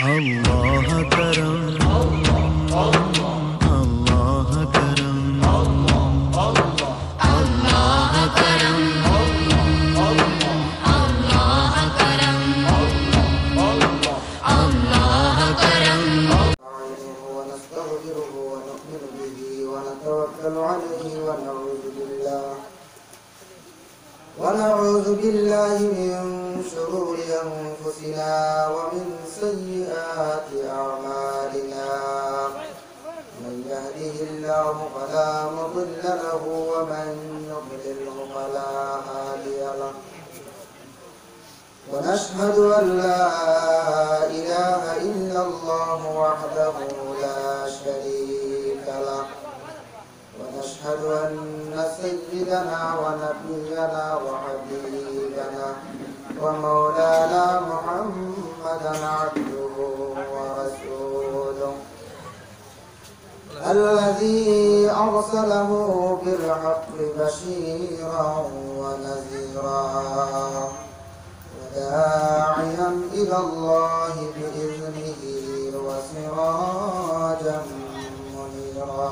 अल्लाह करम, अल्लाह करम, अल्लाह करम, अल्लाह करम, अल्लाह करम। ونستغفره ونؤمن به ونتوكل عليه ونعوذ بالله من شرور أنفسنا ومن سيئات أعمالنا. من يهده الله فلا مضل له ومن يضلله فلا هادي له. ونشهد أن لا إله إلا الله وحده لا شريك له. ونشهد أن سيدنا ونبينا وحبيبنا ومولانا محمدا عبده ورسوله الذي أرسله بالحق بشيرا ونذيرا وداعيا إلى الله بإذنه وسراجا منيرا.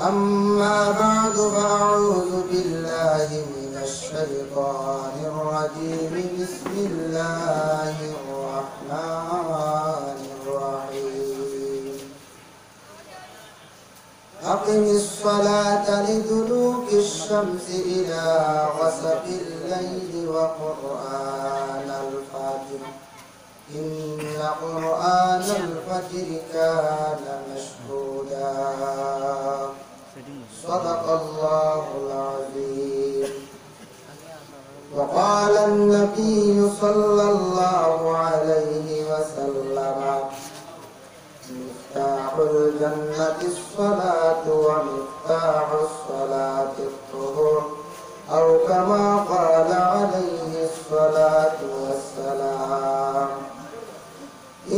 أما بعد فأعوذ بالله من الشيطان الرجيم. بسم الله الرحمن الرحيم. أقم الصلاة لدلوك الشمس إلى غسق الليل وقرآن الفجر إن قرآن الفجر كان مشهودا. صدق الله العظيم. وقال النبي صلى الله عليه وسلم مفتاح الجنة الصلاة ومفتاح الصلاة الطهور أو كما قال عليه الصلاة والسلام.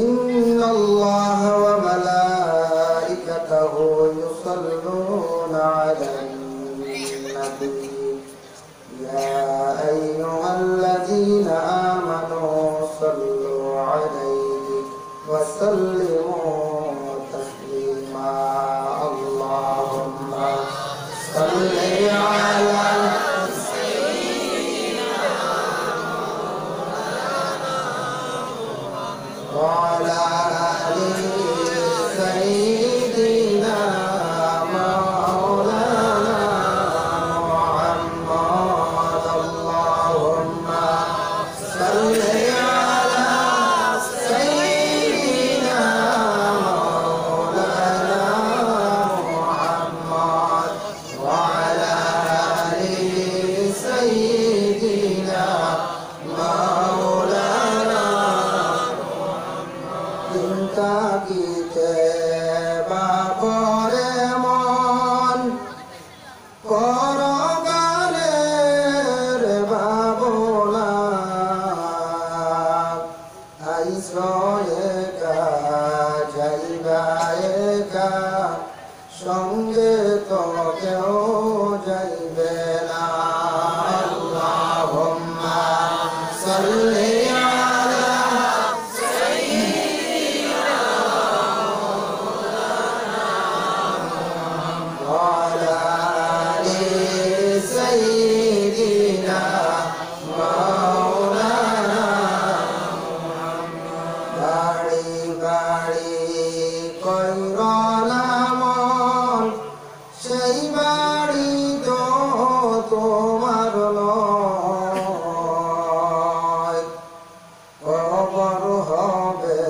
إن الله وملائكته يصلون على النبي يا أيها الذين آمنوا صلوا عليه وسلموا تسليما. اللهم صل على وعلى آله سيدنا مولانا محمد. اللهم صل على سيدنا مولانا محمد وعلى آله سيدنا مولانا তাকিতে বাপরে মন পরকালের ভাবনা আইস একা যাইবা একা সঙ্গে তো কেউ যাইবে না। আল্লাহুম্মা সাল্লি তোমার নয় কবর হবে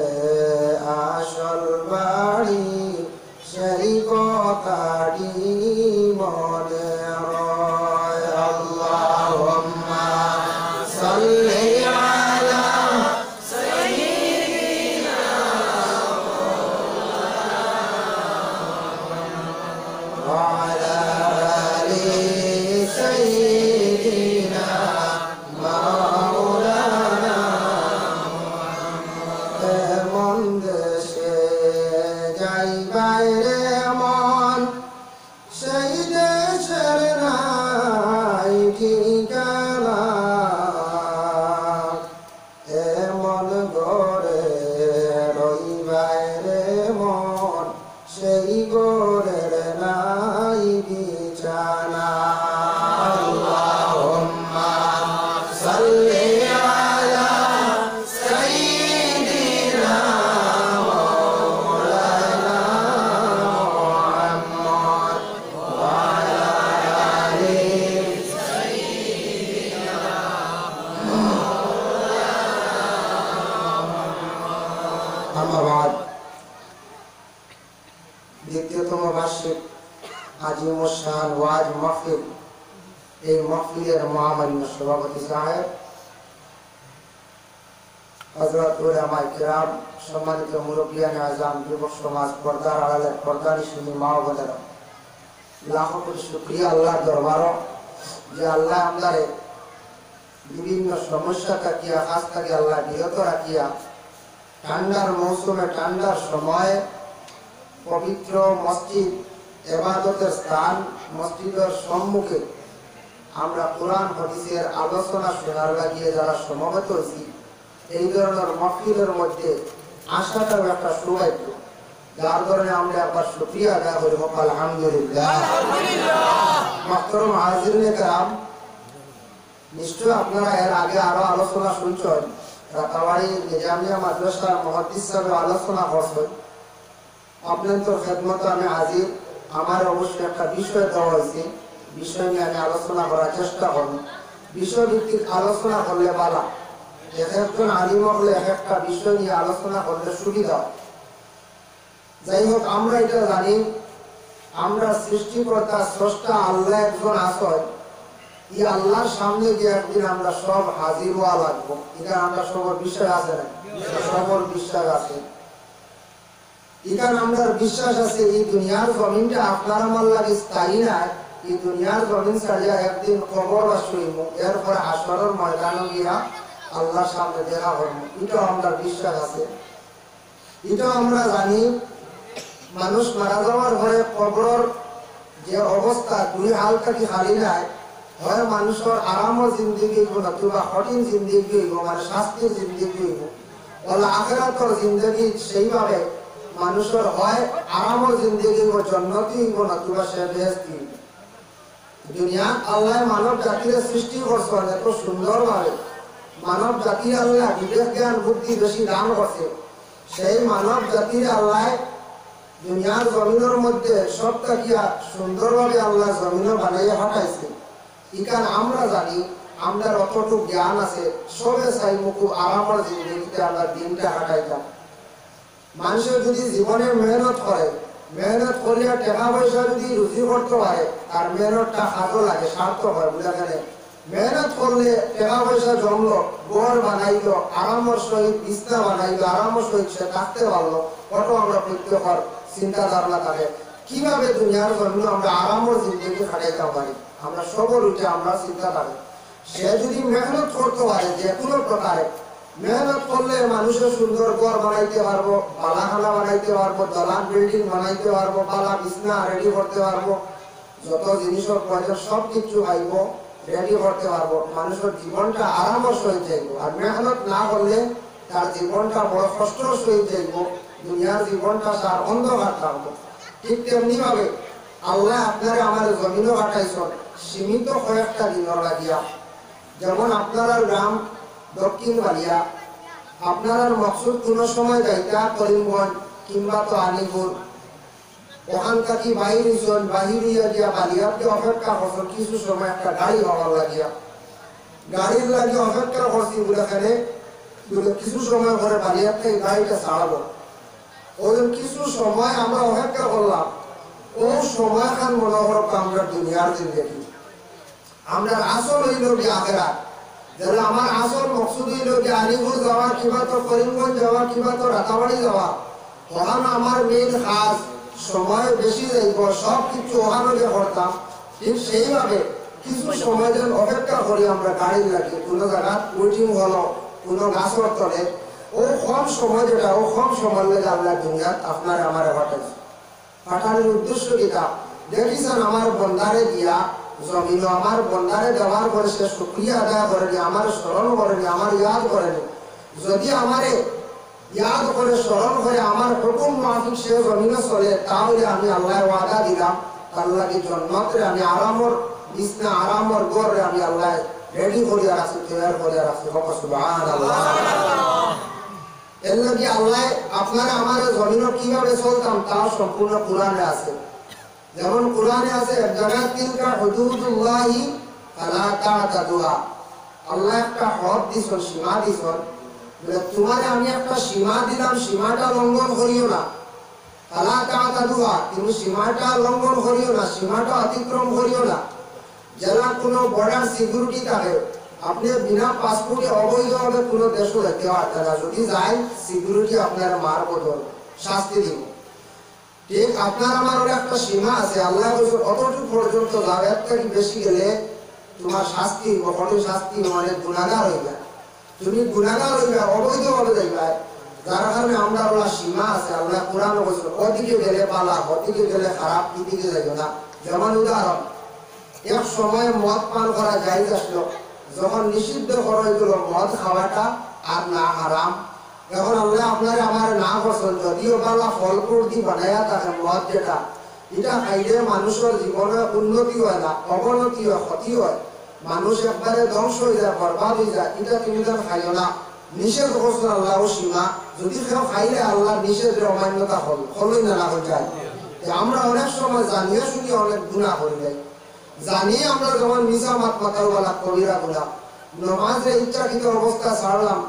আসল বাড়ি সেই কথাটি মনে রয়। আল্লাহুম্মা সাল্লি আলা সাইয়্যিদিনা ওয়া আলা আলি সাইয়্যিদিনা মাওলানা। এমন দেশে যাইবাই রে মন সেই দেশের নাই ঠিকানা। এমন দ্বিতীয়তম বার্ষিক আজিম শান ওয়াজ মাহফিল, এই মাহফিলের মহামান্য সভাপতি সাহেব হযরত উলামায়ে কিরাম, সম্মানিত মুরব্বিয়ানে আযম, যুবক সমাজ, পর্দার আড়ালের পর্দানিশিনী মা ও বোনেরা, লাখো কোটি শুকরিয়া আল্লাহর দরবারও যে আল্লাহ আমাদের বিভিন্ন সমস্যা কাটিয়া কাজ থেকে আল্লাহ বিরত রাখিয়া ঠান্ডার মৌসুমে ঠান্ডার সময়ে পবিত্র মসজিদ, ইবাদতের স্থান মসজিদের সম্মুখে আমরা কোরআন হাদিসের আলোচনা শোনার লাগিয়ে যারা সমবেত হয়েছি, এই ধরনের মাহফিলের মধ্যে আসাটাও একটা সৌভাগ্য, যার কারণে আমরা একবার শুকরিয়া আদায় করি। আলহামদুলিল্লাহ। মুহতারাম হাজিরিনে কেরাম, নিশ্চয় আপনারা এর আগে আরো আলোচনা শুনছেন, রাতাবাড়ি নিজামিয়া মাদ্রাসার মুহাদ্দিস সাহেব আলোচনা করছেন। আপনাদের খেদমতে আমি হাজির। আমার অবশ্যই একটা বিষয় দেওয়া হয়েছে, বিষয় নিয়ে আমি আলোচনা করার চেষ্টা করব। বিষয় ভিত্তিক আলোচনা করলে ভালো, এক একজন আলিম হলে এক একটা বিষয় নিয়ে আলোচনা করলে সুবিধা। যাই হোক, আমরা এটা জানি, আমরা সৃষ্টিকর্তা স্রষ্টা আল্লাহ একজন আছেন। এই আল্লাহর সামনে গিয়ে একদিন আমরা সব হাজির হওয়া লাগবো, এটা আমরা সবার বিষয় আছে না? সবার বিশ্বাস আছে। এখানে আমরা বিশ্বাস আছে এই দুনিয়ার জমিনটা আপনার আমার লাগে স্থায়ী না। এই দুনিয়ার জমিন ছাড়িয়া একদিন কবর আসইব, এরপর হাসরের ময়দানে গিয়া আল্লাহর সামনে দেখা করবো, এটা আমরা বিশ্বাস আছে। এটা আমরা জানি, মানুষ মারা যাওয়ার পরে কবরের যে অবস্থা, দুই হালটা কি খালি নাই, হয় মানুষের আরামের জিন্দগি হইব, নতুবা কঠিন জিন্দগি হইব, মানে শাস্তির জিন্দগি হইব। বলে আখিরাতের জিন্দগি সেইভাবে মানুষের হয় আরামের জিন্দগি হইব, জান্নাতি হইব, নতুবা সে বেহেশতি হইব। দুনিয়া আল্লাহ মানব জাতির সৃষ্টি করছেন এত সুন্দর ভাবে। মানব জাতির আল্লাহ বিবেক জ্ঞান বুদ্ধি বেশি দান করছে। সেই মানব জাতির আল্লাহ দুনিয়ার জমিনের মধ্যে সব থাকিয়া সুন্দরভাবে আল্লাহ জমিনও বানাইয়া পাঠাইছে। ইকান আমরা জানি, আমরা অতটুকু জ্ঞান আছে, সবে চাই মুখু আরামের জিন্দগিতে আমরা দিনটা কাটাইতাম। মানুষের যদি জীবনে মেহনত করে, মেহনত করিয়া টাকা পয়সা যদি রুজি করতে পারে, তার মেহনতটা কাজও লাগে, সার্থক হয়। বুঝা গেলে মেহনত করলে টাকা পয়সা জমলো, ঘর বানাইলো, আরামের সহিত বিছনা বানাইলো, আরামের সহিত সে থাকতে পারলো, কত আমরা প্রত্যেকের চিন্তা ধারণা থাকে কিভাবে দুনিয়ার জন্য আমরা আরামের জিন্দগি কাটাইতে পারি। আমরা সবর উঠে আমরা চিন্তা করি, সে যদি মেহনত করতে পারে যে কোনো প্রকারে, মেহনত করলে মানুষের সুন্দর ঘর বানাইতে পারবো, বালাখানা বানাইতে পারবো, দলান বিল্ডিং বানাইতে পারবো, বালা বিছনা রেডি করতে পারবো, যত জিনিসের প্রয়োজন সব কিছু পাইব, রেডি করতে পারবো, মানুষের জীবনটা আরামের সহিত যাইব। আর মেহনত না করলে তার জীবনটা বড় কষ্টর সহিত যাইব, দুনিয়ার জীবনটা তার অন্ধকার থাকবো। ঠিক তেমনি ভাবে আল্লাহ আপনারা আমাদের জমিনও কাটাইছেন সীমিত কয়েকটা দিনের লাগিয়া। যেমন আপনারা গ্রাম দক্ষিণ বালিয়া, আপনারা মকসুদ কোনো সময় যাইতা করিমগঞ্জ কিংবা তো আলিপুর, ওখান থেকে বাহির হইছেন, বাহির হইয়া গিয়া বালিয়াতে অপেক্ষা করছেন কিছু সময় একটা গাড়ি হওয়ার লাগিয়া। গাড়ির লাগিয়ে অপেক্ষা করছি বলে এখানে কিছু সময় পরে বালিয়ার থেকে গাড়িটা ছাড়াবো। ওই কিছু সময় আমরা অপেক্ষা করলাম, ও সময় খান মনে করো আমরা দুনিয়ার জিন্দগি। আমরা আসল হইল কি আখিরাত। যেন আমার আসল মকসুদ হইল কি আলিপুর যাওয়া, কিংবা তো করিমগঞ্জ যাওয়া, কিংবা তো রাতাবাড়ি যাওয়া। ওখানে আমার মেন কাজ, সময় বেশি যাইব, সব কিছু ওখানে গিয়ে করতাম। ঠিক সেইভাবে কিছু সময় যেন অপেক্ষা করি আমরা গাড়ির লাগে, কোনো জায়গায় ওয়েটিং হলো, কোনো গাছের তলে, ও কম সময় যেটা, ও কম সময় লেগে আল্লাহ দুনিয়াত আপনার আমার পাঠাইছে। পাঠানোর উদ্দেশ্য কিটা দেখিছেন, আমার বন্ধারে দিয়া জমিন আমার বন্ধারে দেওয়ার পরে সে শুক্রিয়া আদায় করেনি, আমার স্মরণ করেনি, আমার ইয়াদ করেনি। যদি আমারে ইয়াদ করে স্মরণ করে আমার হুকুম মাফিক সে জমিনে চলে, তাহলে আমি আল্লাহ ওয়াদা দিলাম তার লাগে জন্মতে আমি আরামর বিছনা আরামর ঘরে আমি আল্লাহ রেডি করিয়া রাখছি, তৈরি করিয়া রাখছি। সুবহানাল্লাহ। এর লাগি আল্লাহ আপনারা আমার জমিনে কিভাবে চলতাম তা সম্পূর্ণ কোরআনে আছে। যেমন কোরআনে আছে জায়গা তিলকা হুদুদুল্লাহি ফালা তা'তাদুহা। আল্লাহ একটা হদ দিছেন, সীমা দিছেন, বলে তোমারে আমি একটা সীমা দিলাম, সীমাটা লঙ্ঘন করিও না। ফালা তা'তাদুহা, তুমি সীমাটা লঙ্ঘন করিও না, সীমাটা অতিক্রম করিও না। যারা কোনো বর্ডার সিকিউরিটি থাকে, আপনি বিনা পাসপোর্টে অবৈধভাবে কোনো দেশে যেতে পারতেন না, যদি যায় সিকিউরিটি আপনার মার বদল শাস্তি দিব। ঠিক আপনার আমার একটা সীমা আছে, আল্লাহ অতটুকু পর্যন্ত যাবে, এর থেকে বেশি গেলে তোমার শাস্তি কঠোর শাস্তি, মানে গুনাহগার হইবে। তুমি গুনাহগার হইবে, অবৈধভাবে যাইবে, যার কারণে আমরা ওরা সীমা আছে। আল্লাহ কোরআন বলছে ওদিকে গেলে পালা, ওদিকে গেলে খারাপ, এদিকে যাইও না। যেমন উদাহরণ, এক সময় মদ পান করা জায়েজ আসলো, যখন নিষিদ্ধ করা হয়েছিল মদ খাওয়াটা আর না হারাম, এখন আল্লাহ আপনারা আমার না করছেন, যদিও বালা ফল প্রতি বানায়া থাকে মদ, যেটা এটা খাইলে মানুষের জীবনে উন্নতি হয় না, অবনতি হয়, ক্ষতি হয়, মানুষ একবারে ধ্বংস হয়ে যায়, বরবাদ হয়ে যায়। এটা তুমি তার খাইও না, নিষেধ করছেন আল্লাহ সীমা। যদি কেউ খাইলে আল্লাহ নিষেধের অমান্যতা হল হলই না হয়ে যায়। আমরা অনেক সময় জানিয়ে শুনিয়ে অনেক গুনাহ করে যাই, জানিয়ে আমরা যেমন মিশা মাত মাতার বলা কবিরা গুনাহ। নমাজে ইচ্ছাকৃত অবস্থা ছাড়লাম,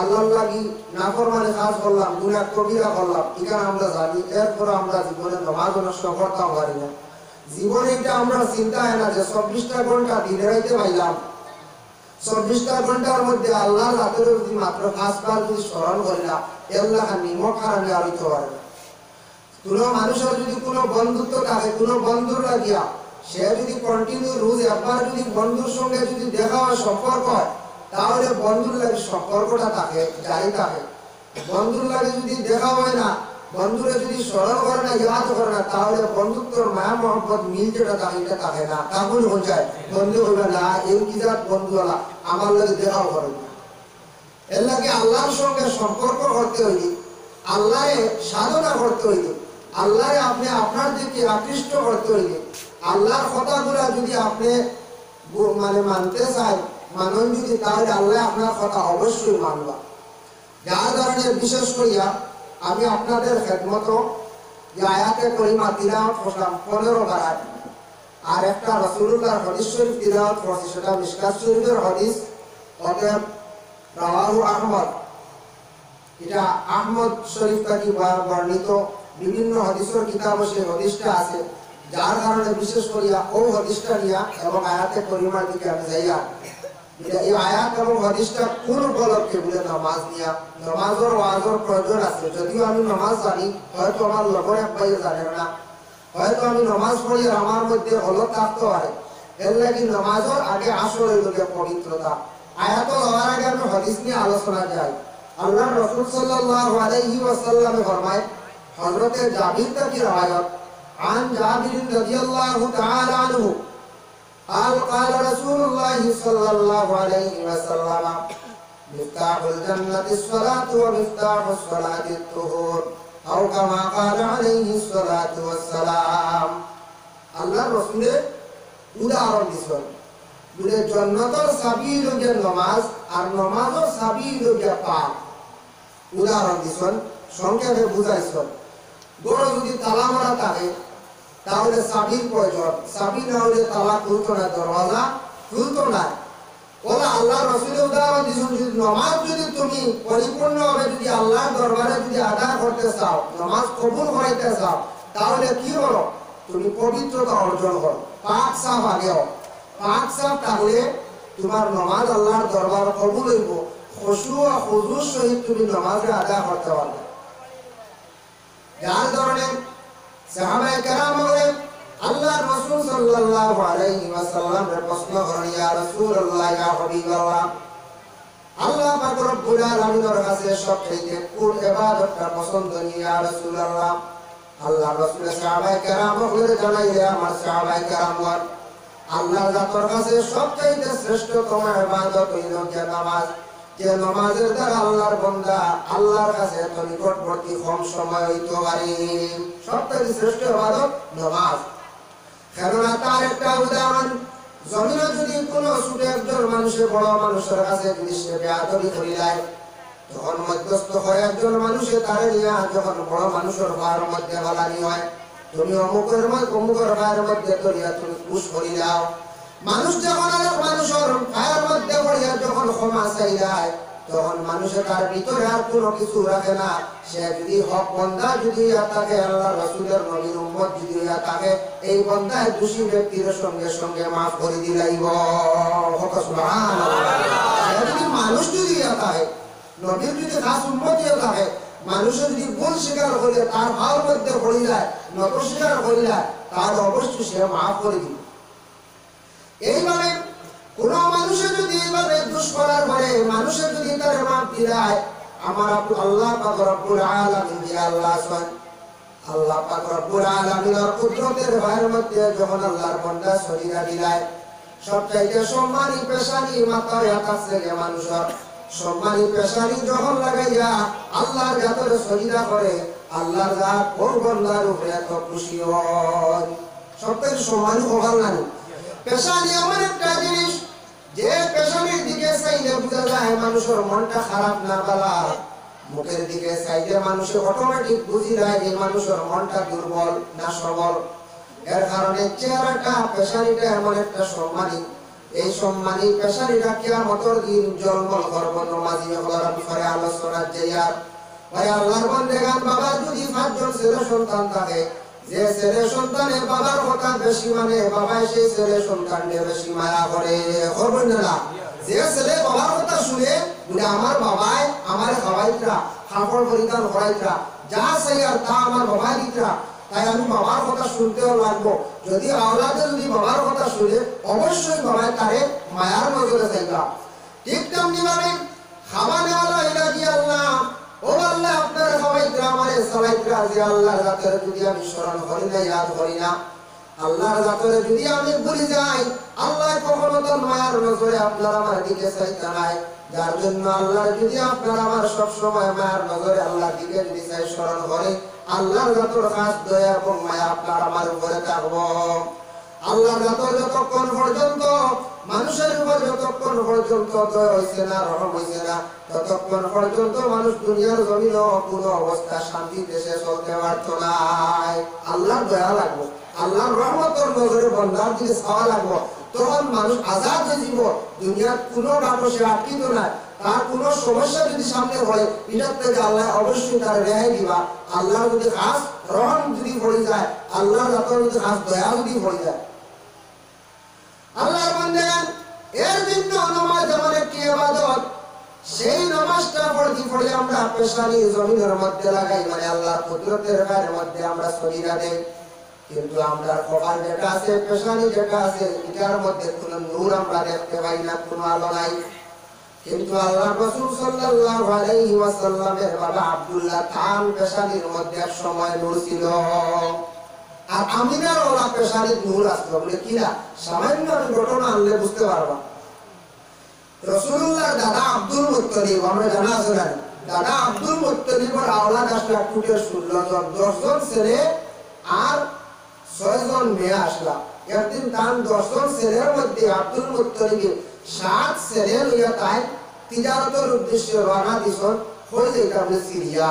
আল্লাহ লাগি নাফরমানি কাজ করলাম, গুনাহ কবিরা করলাম, এখানে আমরা জানি, এরপরে আমরা জীবনে নমাজ নষ্ট করতে পারি না। জীবনে এটা আমরা চিন্তা হয় না যে 24টা ঘন্টা দিনে রাইতে পাইলাম, 24টা ঘন্টার মধ্যে আল্লাহর রাতের যদি মাত্র 5 বার যদি স্মরণ করি না, আল্লাহ নিমক হারানি আর হইতে পারে না। কোনো মানুষের যদি কোনো বন্ধুত্ব থাকে, কোনো বন্ধুর লাগিয়া সে যদি কন্টিনিউ রোজ একবার যদি বন্ধুর সঙ্গে যদি দেখা হয়, সম্পর্ক হয়, তাহলে বন্ধুর লাগে সম্পর্কটা থাকে, জারি থাকে। বন্ধুর লাগে যদি দেখা হয় না, বন্ধুরে যদি স্মরণ করে না, ইয়াদ করে না, তাহলে বন্ধুত্বর মায়া মহব্বত মিল যেটা থাকে এটা থাকে না, কাবুল হয়ে যায়। বন্ধু হইবে না, এই কি জাত বন্ধু হলা, আমার লাগে দেখাও করে না। এর লাগে আল্লাহর সঙ্গে সম্পর্ক করতে হইলে, আল্লাহরে সাধনা করতে হইলে, আল্লাহরে আপনি আপনার দিকে আকৃষ্ট করতে হইলে, আল্লাহর কথাগুলা যদি আপনি মানে মানতে চাই, মানুষ যদি, তাহলে আল্লাহ আপনার কথা অবশ্যই মানবা। যার ধরনের বিশেষ করিয়া আমি আপনাদের খেদমত যে আয়াতে করিমা তিলাওয়াত করলাম 15 বার, আর একটা রাসূলুল্লাহর হাদিস শরীফ তিলাওয়াত করছি, সেটা মিশকাত শরীফের হাদিস। অতএব রাওয়াহু আহমদ, এটা আহমদ শরীফ থেকে বর্ণিত, বিভিন্ন হাদিসের কিতাবে সেই হাদিসটা আছে। যার কারণে বিশেষ করিয়া ও হাদিসটা নিয়া এবং আয়াতে করিমার দিকে আমি যাইয়া, এই আয়াত এবং হাদিসটা কোন উপলক্ষে বলে নামাজ নিয়া, নামাজের ওয়াজের প্রয়োজন আছে। যদিও আমি নামাজ জানি, হয়তো আমার লগর এক ভাই জানে না, হয়তো আমি নামাজ পড়ি আমার মধ্যে হলত থাকতে পারে। এর লাগি নামাজের আগে আসল হইল পবিত্রতা। আয়াত হওয়ার আগে আমি হাদিস নিয়ে আলোচনা যাই। আল্লাহ রাসূল সাল্লাল্লাহু আলাইহি ওয়াসাল্লাম ফরমায়, হযরতে জাবির থেকে রওয়ায়াত, عن جابر رضي الله تعالى عنه قال قال رسول الله صلى الله عليه وسلم مفتاح الجنة الصلاة ومفتاح الصلاة الطهور أو كما قال عليه الصلاة والسلام. আল্লাহ রাসূলের উদাহরণ দিছেন, বলে জান্নাতের চাবি হলো নামাজ, আর নামাজের চাবি হলো পাক। উদাহরণ দিছেন, সংক্ষেপে বুঝাইছেন। বড় যদি তালা মারা থাকে, তাহলে চাবির প্রয়োজন, চাবি না হলে তালা খুলতো না, দরওয়াজা খুলতো না। বলে আল্লাহ রাসূলের উদাহরণ দিয়েছেন, যদি নামাজ যদি তুমি পরিপূর্ণভাবে যদি আল্লাহর দরবারে যদি আদায় করতে চাও, নামাজ কবুল করাইতে চাও, তাহলে কি করো, তুমি পবিত্রতা অর্জন করো, পাক সাফ আগে হও। পাক সাফ থাকলে তোমার নামাজ আল্লাহর দরবার কবুল হইব, খুশু ও খুজুর সহিত তুমি নামাজে আদায় করতে পারবে। যার কারণে সাহাবায়ে কেরাম বলেন, আল্লাহর রাসূল সাল্লাল্লাহু আলাইহি ওয়াসাল্লাম প্রশ্ন করেন, ইয়া রাসূলুল্লাহ, ইয়া হাবিবাল্লাহ, আল্লাহ পাক রব্বুল আলামিনের কাছে সবচেয়ে কোন ইবাদতটা পছন্দনীয় ইয়া রাসূলুল্লাহ? আল্লাহর রাসূল সাহাবায়ে কেরামকে জানাইলেন, আমার সাহাবায়ে কেরামগণ, আল্লাহর জাতের কাছে সবচেয়ে শ্রেষ্ঠতম ইবাদত হইল যে নামাজ। যে নামাজের দ্বারা আল্লাহর বান্দা আল্লাহর কাছে এত নিকটবর্তী কম সময় হইতে পারে, সবচেয়ে শ্রেষ্ঠ ইবাদত নামাজ। কেননা তার একটা উদাহরণ জমিনে যদি কোনো ছোট একজন মানুষের বড় মানুষের কাছে যদি সে বেয়াদবি করিলায়, তখন মধ্যস্থ হয় একজন মানুষে তারে নিয়া যখন বড় মানুষের ভাইয়ের মধ্যে বালানি হয়, তুমি অমুকের ভাইয়ের মধ্যে ধরিয়া তুমি খুশ করি দাও। মানুষ যখন আরেক মানুষের ভাইয়ের মধ্যে পড়িয়া যখন ক্ষমা চাইলায়, তখন মানুষে তার ভিতরে আর কোনো কিছু রাখে না। সে যদি হক বন্দা যদি থাকে, আল্লাহ রাসূলের নবীর উম্মত যদি থাকে, এই বন্দায় দোষী ব্যক্তির সঙ্গে সঙ্গে মাফ করে দিলাইব। সুবহানাল্লাহ। সে যদি মানুষ যদি থাকে, নবীর যদি খাস উম্মতিও থাকে, মানুষের যদি ভুল স্বীকার করিলে তার ভাবের মধ্যে পড়ে যায়, নত স্বীকার করিলে তার অবশ্যই সে মাফ করে দিবে। এইভাবে কোন মানুষের যদি এইভাবে দোষ করার পরে মানুষের যদি তার মাফ দিলায়, আমার আল্লাহ পাক রব্বুল আলামিন যে আল্লাহ আছেন, আল্লাহ পাক রব্বুল আলামিনের কুদরতের ভাইয়ের মধ্যে যখন আল্লাহর বান্দা সরিয়া দিলায়, সবচাইতে সম্মানী পেশানি মাথায় আকাশে গে মানুষের সম্মানী পেশানি যখন লাগাইয়া আল্লাহর জাতরে সজিদা করে, আল্লাহর জাত ওর বান্দার উপরে এত খুশি হয়। সবচেয়ে সম্মানী হবার নানি পেশানি এমন একটা জিনিস যে পেশানির দিকে চাইলে বোঝা যায় মানুষের মনটা খারাপ না বালা। মুখের দিকে চাইলে মানুষে অটোমেটিক বুঝি যায় যে মানুষের মনটা দুর্বল না সবল। এর কারণে চেহারাটা পেশানিটা এমন একটা সম্মানী, এই সম্মানী পেশানিটা কিয়ামতের দিন জলমল করব। নমাজি হলার ব্যাপারে আলোচনা যাইয়া ভাই আল্লাহর বান্দাগান, বাবার যদি 5 জন ছেলে সন্তান থাকে, যে ছেলে সন্তানের বাবার কথা বেশি মানে বাবাই সেই ছেলে সন্তানের বেশি মায়া করে। করবেন না? যে ছেলে বাবার কথা শুনে বলে আমার বাবাই আমার খাওয়াইতরা, কাপড় পরিধান করাইতরা, যা চাই আর তা আমার বাবাই দিতরা, তাই আমি বাবার কথা শুনতেও লাগবো। যদি আওলাদে যদি বাবার কথা শুনে অবশ্যই বাবাই তারে মায়ার নজরে চাইবা। ঠিক তেমনি ভাবে খাওয়া নেওয়ালা এটা কি আল্লাহ, ও আল্লাহ আপনার খাওয়াইতরা আমারে চালাইতরা, যে আল্লাহর জাতের যদি আমি স্মরণ করি না, ইয়াদ করি না, আল্লাহর জাতের যদি আমি ভুলে যাই, আল্লাহ কখনো তো মায়ার নজরে আপনার আমার দিকে চাইতে নাই। যার জন্য আল্লাহ যদি আপনার আমার সবসময় মায়ার নজরে আল্লাহর দিকে যদি চাই স্মরণ করে, আল্লাহর জাতের খাস দয়া এবং মায়া আপনার আমার উপরে থাকবো। আল্লাহর জাতের যতক্ষণ পর্যন্ত মানুষের উপর যতক্ষণ পর্যন্ত দয়া হইছে না, রহম হইছে না, ততক্ষণ পর্যন্ত মানুষ দুনিয়ার জমিন কোনো অবস্থা শান্তি দেশে চলতে পারত না। আল্লাহর দয়া লাগবো, আল্লাহর রহমতের নজরে বন্দার দিকে চাওয়া লাগবো, তখন মানুষ আজাদ হয়ে যাব। দুনিয়ার কোনো মানুষের আটকিত নাই, তার কোনো সমস্যা যদি সামনে হয়, এটার থেকে আল্লাহ অবশ্যই তার রেহাই দিবা। আল্লাহ যদি খাস রহম যদি পড়ে যায়, আল্লাহর জাতের যদি খাস দয়া যদি পড়ে যায়, আল্লাহর বান্দাগণ এর জন্য নামাজ এমন একটি ইবাদত, সেই নামাজটা পড়ে আমরা পেশানি জমিনের মধ্যে লাগাই, মানে আল্লাহর কুদরতের গায়ের মধ্যে আমরা সরিয়ে দেই। কিন্তু আমরা কপাল যেটা আছে, পেশানি যেটা আছে, এটার মধ্যে কোনো নূর আমরা দেখতে পাই না, কোনো আলো নাই। কিন্তু আল্লাহ রাসূল সাল্লাল্লাহু আলাইহি ওয়াসাল্লামের বাবা আব্দুল্লাহ খান পেশানির মধ্যে এক সময় নূর ছিল। আর আমিনার ওলা পেশানির নূর আসলো বলে কিনা সামান্য ঘটনা আনলে বুঝতে পারবা। রাসূলুল্লাহর দাদা আব্দুল মুত্তালিব, আমরা জানা আছে না, দাদা আব্দুল মুত্তালিবের আওলাদ আসলো 16 জন, 10 জন ছেলে আর 6 জন মেয়ে আসলা। একদিন তার 10 জন ছেলের মধ্যে আব্দুল মুত্তালিব 7 ছেলে লইয়া তাই তিজারতের উদ্দেশ্যে রওনা দিছেন, হয়ে যেটা বলে সিরিয়া।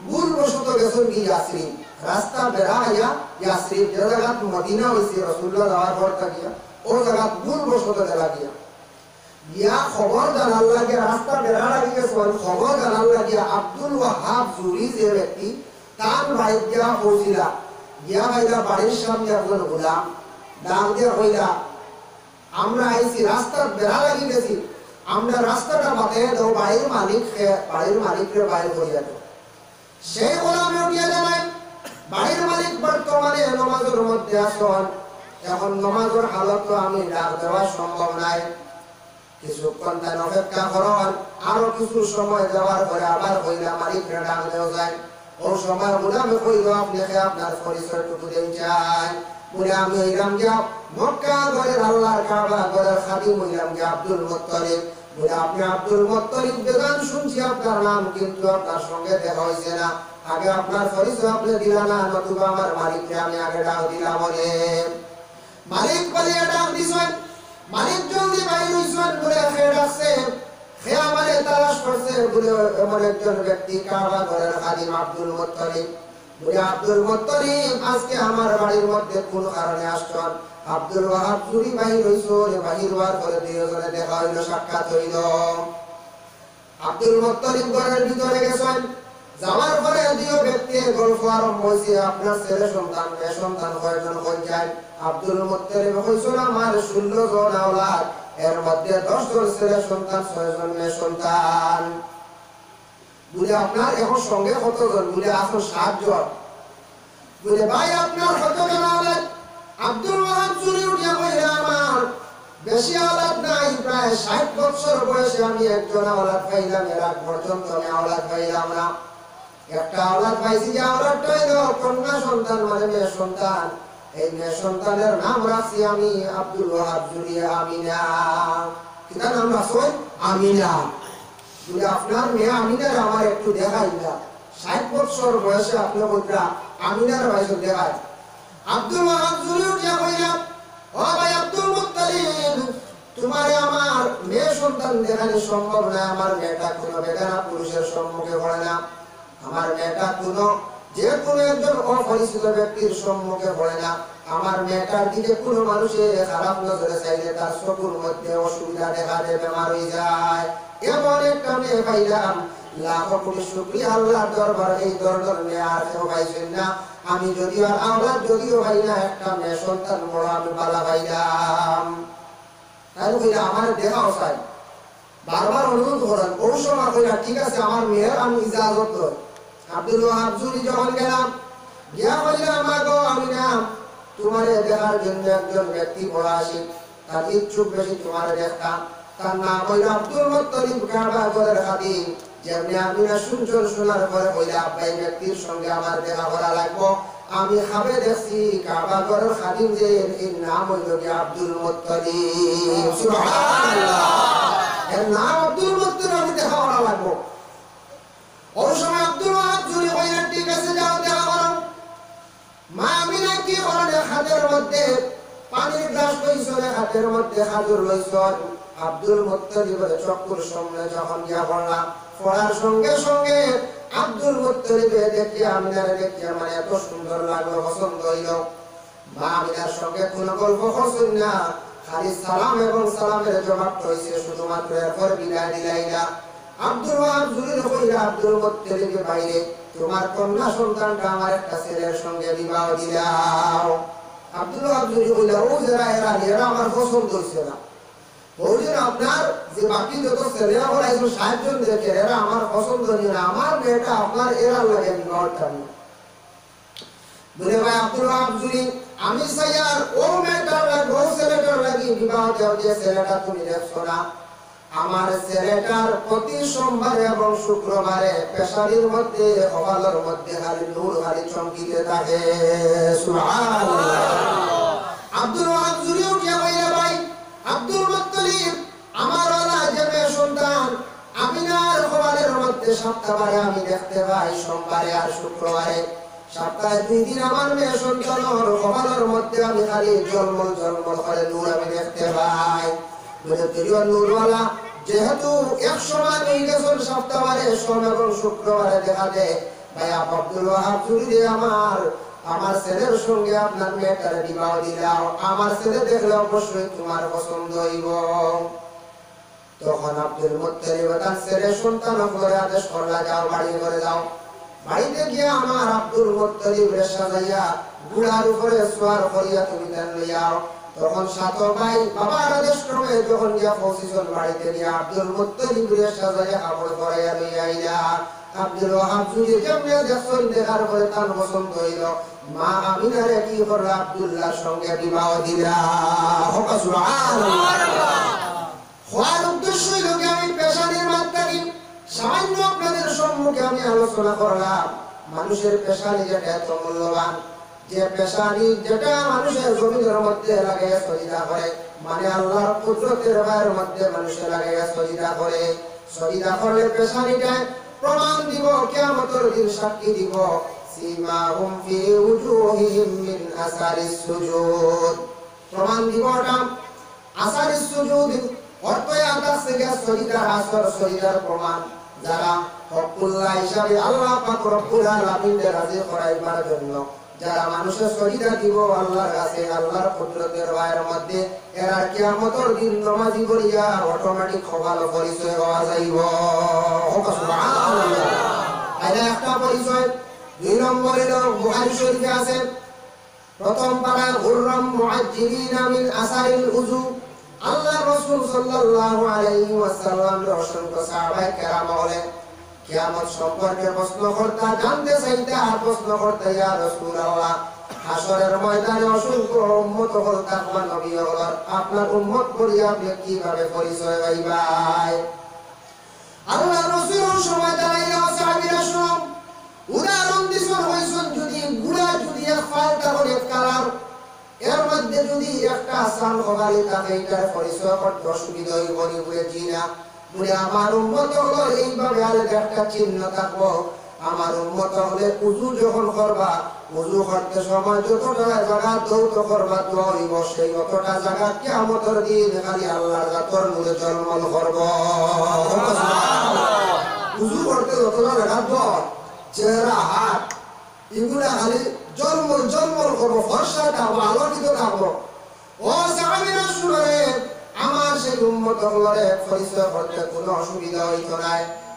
ভুলবশত গেছেন কি ইয়াসরিব, রাস্তা বেড়াইয়া ইয়াসরিব যে জায়গা মদিনা হয়েছে রাসূলুল্লাহ যাওয়ার পর থাকিয়া, ও জায়গা ভুলবশত গেলা গিয়া খবর জানার লাগে, রাস্তা বেড়া লাগি গেছেন, খবর জানার লাগে আব্দুল ওয়াহাব জুরি যে ব্যক্তি, তার ভাই গিয়া পৌঁছিলা। গিয়া ভাইরা বাড়ির সামনে একজন গোলাম ডাক দিয়া হইলা, আমরা আইছি রাস্তার বেড়া লাগি গেছি, আমরা রাস্তাটা বাতাইয়া দাও, বাড়ির মালিকরে বাইরে করিয়া দাও। সেই গোলামে উঠিয়া জানায়, বাড়ির মালিক বর্তমানে নমাজের মধ্যে আসন, এখন নমাজের হালত আমি ডাক দেওয়া সম্ভব নাই, কিছুক্ষণ তাই অপেক্ষা করন, আরো কিছু সময় যাওয়ার পরে আবার হইলা মালিকরে ডাক দেওয়া যায়। ও সময় গোলামে কইল, আপনাকে আপনার পরিচয়টুকু দেই চাই। বলে আমি হইলাম গিয়া মক্কা ঘরের আল্লাহর কাবা ঘরের খাদিম, হইলাম গিয়া আব্দুল মুত্তালিব। বলে আপনি আব্দুল মুত্তালিব বেগান শুনছি আপনার নাম, কিন্তু আপনার সঙ্গে দেখা হয়েছে না, আগে আপনার পরিচয় আপনি দিলা না, নতুবা আমার মালিককে আমি আগে ডাক দিলাম। বলে মালিক বলে ডাক দিছেন, মালিক জলদি বাইর হইছেন বলে খেয়ে রাখছে, খেয়ে আমারে তালাশ করছে বলে এমন একজন ব্যক্তি কাবা ঘরের খাদিম আব্দুল মুত্তালিব। বলে আব্দুল মুত্তালিব আজকে আমার বাড়ির মধ্যে কোন কারণে আসছেন? আব্দুল ওয়াহাব চুরি বাহির হইছেন, বাহির হওয়ার পরে দুইজনে দেখা হইল, সাক্ষাৎ হইল। আব্দুল মুত্তালিব ঘরের ভিতরে গেছেন, যাওয়ার পরে দুই ব্যক্তির গল্প আরম্ভ হয়েছে। আপনার ছেলে সন্তান মেয়ে সন্তান কয়জন কোন যায়? আব্দুল মুত্তালিব কইছেন আমার 16 জন আওলাদ, এর মধ্যে 10 জন ছেলে সন্তান 6 জন মেয়ে সন্তান। বলে আপনার এখন সঙ্গে কতজন? বলে আসল 7 জন। বলে ভাই আপনার কতজন আওলাদ? আব্দুল ওয়াহাব চুরি উঠিয়া কইরা আমার বেশি আওলাদ নাই, প্রায় 60 বছর বয়সে আমি একজন আওলাদ পাইলাম, এর আগ পর্যন্ত আমি আওলাদ পাইলাম না। একটা আওলাদ পাইছি, যে আওলাদটা হইল কন্যা সন্তান মানে মেয়ে সন্তান। এই মেয়ে সন্তানের নাম রাখছি আমি আব্দুল ওয়াহাব জুরিয়া আমিনা। কি তার নাম রাখছেন? আমিনা। বলে আপনার মেয়ে আমিনার আমার একটু দেখাই না, 60 বছর বয়সে আপনি কইরা আমিনার বয়স দেখায়। আব্দুল ওয়াহাব জুরি উঠিয়া কইলাম, ও ভাই আব্দুল মুত্তালিব, তোমারে আমার মেয়ে সন্তান দেখানো সম্ভব না। আমার মেয়েটা কোনো বেগানা পুরুষের সম্মুখে পড়ে না, আমার মেয়েটা কোনো যে কোনো একজন অপরিচিত ব্যক্তির সম্মুখে পড়ে না, আমার মেয়েটার দিকে কোনো মানুষের খারাপ নজরে চাইলে তার চোখের মধ্যে অসুবিধা দেখা দেয়, বেমার হয়ে যায়। এমন একটা মেয়ে পাইলাম, লাখো কোটি শুকরিয়া আল্লাহর দরবারে। এই দরবার মেয়ে আর কেউ পাইছেন না। আমি যদিও আর আওলাদ যদিও ভাই না, একটা মেয়ে সন্তান বড় আমি পালা পাইলাম। তাই কইলা আমার দেখাও চাই, বারবার অনুরোধ করেন। ওই সময় কইলা ঠিক আছে আমার মেয়ের আমি ইজাজত লই। আব্দুল ওয়াহাব জুরি যখন গেলাম, গিয়া কইলাম মা গো আমিনা, তোমারে দেখার জন্য একজন ব্যক্তি বড় আসি, তার ইচ্ছুক বেশি তোমারে দেখতাম। তার নাম হইল আব্দুল মুত্তালিব কাবা ঘরের খাদিম। যেমনি আমিনা শুনছেন, শোনার পরে কইলা আব্বাই ব্যক্তির সঙ্গে আমার দেখা করা লাগবো। আমি খাবে দেখছি কাবা ঘরের খাদিম যে এর নাম হইল কি আব্দুল মুত্তালিব। সুবহানাল্লাহ, এর নাম আব্দুল মুত্তালিব, আমি দেখা করা লাগবো। ওই সময় আব্দুল ওয়াহাব জুরি কইলেন ঠিক আছে যাও দেখা করো। মা আমিনা কি করলেন? হাতের মধ্যে পানির গ্লাস লইছেন, হাতের মধ্যে খাজুর লইছেন। আব্দুল মুত্তালিবের চক্ষুর সামনে যখন গিয়া পড়লাম, পড়ার সঙ্গে সঙ্গে আব্দুল মুত্তালিবে দেখি আমিনারে দেখি আমার এত সুন্দর লাগলো, পছন্দ হইল। মা আমিনার সঙ্গে কোনো গল্প করছেন না, খালি সালাম এবং সালামের জবাব হইছে শুধুমাত্র, এরপর বিদায় দিলাই না। আব্দুল ওয়াহাব জুরি কইলা আব্দুল মুত্তালিবের বাইরে তোমার কন্যা সন্তানটা আমার একটা ছেলের সঙ্গে বিবাহ দিলাও। আব্দুল ওয়াহাব জুরি কইলা ও যারা এরা আমার পছন্দ হইছে না। বলছেন আপনার যে বাকি যত ছেলেরা বলাইছো 60 জন দেখে এরা আমার পছন্দ না, আমার মেয়েটা আপনার এরা লাগে বিবাহটা নিয়ে। বলে ভাই আব্দুল ওয়াহাব জুরি, আমি চাই আর ও মেয়েটার লাগবে, ও ছেলেটার লাগি বিবাহ দেওয়া, যে ছেলেটা তুমি দেখছো না, আমার ছেলেটার প্রতি সোমবার এবং শুক্রবারে পেশারির মধ্যে কপালের মধ্যে খালি নূর খালি চমকিতে থাকে। সুবহানাল্লাহ। আব্দুল ওয়াহাব জুরি উঠিয়া কইলা ভাই আব্দুল মুত্তালিব, আমার ওলা যে মেয়ে সন্তান আমিনার কপালের মধ্যে সপ্তাহে আমি দেখতে পাই সোমবারে আর শুক্রবারে, সপ্তাহে 2 দিন আমার মেয়ে সন্তানের কপালের মধ্যে আমি খালি জলমল জলমল করে নূর আমি দেখতে পাই। বলে তুইও নূরওয়ালা, যেহেতু 1 সময় হয়ে গেছেন সপ্তাহে সোম এবং শুক্রবারে দেখা দেয়, ভাই আব্দুল ওয়াহাব জুরি আমার ছেলের সঙ্গে আপনার মেয়েটার বিবাহ দিলাও, আমার ছেলে দেখলে অবশ্যই তোমার পছন্দ হইব। তখন আব্দুল মুত্তালিব তার ছেলের সন্তান করে আদেশ করলা, যাও বাড়ি করে যাও। বাড়িতে গিয়ে আমার আব্দুল মুত্তালিব রে সাজাইয়া ঘোড়ার উপরে সওয়ার করিয়া তুমি দেন লইয়াও। তখন 7 ভাই বাবার আদেশ ক্রমে যখন গিয়া পৌঁছিছেন বাড়িতে, গিয়া আব্দুল মুত্তালিব রে সাজাইয়া কাপড় পরাইয়া লইয়া আইলা। আব্দুল ওয়াহাব জুরি যেমনি দেখছেন, দেখার পরে তার পছন্দ হইল। মা আমিনারে কি করল? আব্দুল্লাহর সঙ্গে বিবাহ দিলা। সুবহানাল্লাহ। হওয়ার উদ্দেশ্য হইল কি আমি পেশানির মাত্রাকে সামান্য আপনাদের সম্মুখে আমি আলোচনা করলাম। মানুষের পেশানি যেটা এত মূল্যবান, যে পেশানি যেটা মানুষের জমিনের মধ্যে লাগাইয়া সজিদা করে, মানে আল্লাহর কুদরতের বাইরের মধ্যে মানুষের লাগাইয়া সজিদা করে। সজিদা করলে পেশানিটা প্রমাণ দিব, কিয়ামতের দিন সাক্ষী দিব। সীমাহুম ফি উজুহিহিম মিন আসারিস সুজুদ, প্রমাণ দিব ওটা আসারি সুজুদ অর্থ আদাস থেকে সরিদার আসর সরিদার প্রমাণ যারা হকুল্লাহ হিসাবে আল্লাহ পাক রব্বুল আলামিনকে রাজি করাইবার জন্য যারা মানুষের সরিদা দিব আল্লাহর কাছে আল্লাহর কুদরতের বাইর মধ্যে এরা কিয়ামতের দিন নামাজি করিয়া অটোমেটিক খবর পরিচয় হওয়া যাইব সুবহানাল্লাহ। এটা একটা পরিচয়। দুই নম্বরে বুখারী শরীফে আছে প্রথম পারায় গুররাম মুআজ্জিলিনা মিন আসারিল উযু আল্লাহ রাসূল সাল্লাল্লাহু আলাইহি ওয়াসাল্লামের অসংখ্য সাহাবায়ে কেরাম বলেন কিয়ামত সম্পর্কে প্রশ্ন করতে জানতে চাইতে আর প্রশ্ন করতে ইয়া রাসূলুল্লাহ হাসরের ময়দানে অসংখ্য উম্মত হল তাকওয়া নবী হল আপনার উম্মত করিয়া আপনি কিভাবে পরিচয় পাইবাই আল্লাহ রাসূল সময় দাঁড়াইয়া সাহাবীরা শুনুন উদাহরণ দিছেন হইছেন যদি গুড়া যদি এক ফালটা করে কালার এর মধ্যে যদি একটা সাল ওগালি থাকে এটার পরিচয় করতে অসুবিধা হইব নি বলে জিনা বলে আমার উম্মত হলো এইভাবে আলাদা একটা চিহ্ন থাকবো আমার উম্মত হলে উযু যখন করবা উযু করতে সময় যতটা জায়গা দৌত করবা দোয়া হইব সেই অতটা জায়গা কিয়ামতের দিন খালি আল্লাহর জাতর নূরে ঝলমল করব উযু করতে যতটা জায়গা দোয়া চেহারা হাত এগুলা খালি জলমল জলমল করবো ফর্সা থাকবো আলোকিত থাকবো ও সাহাবীরা শুনে আমার সেই উম্মত হলরে পরিচয় করতে কোনো অসুবিধা হইতো না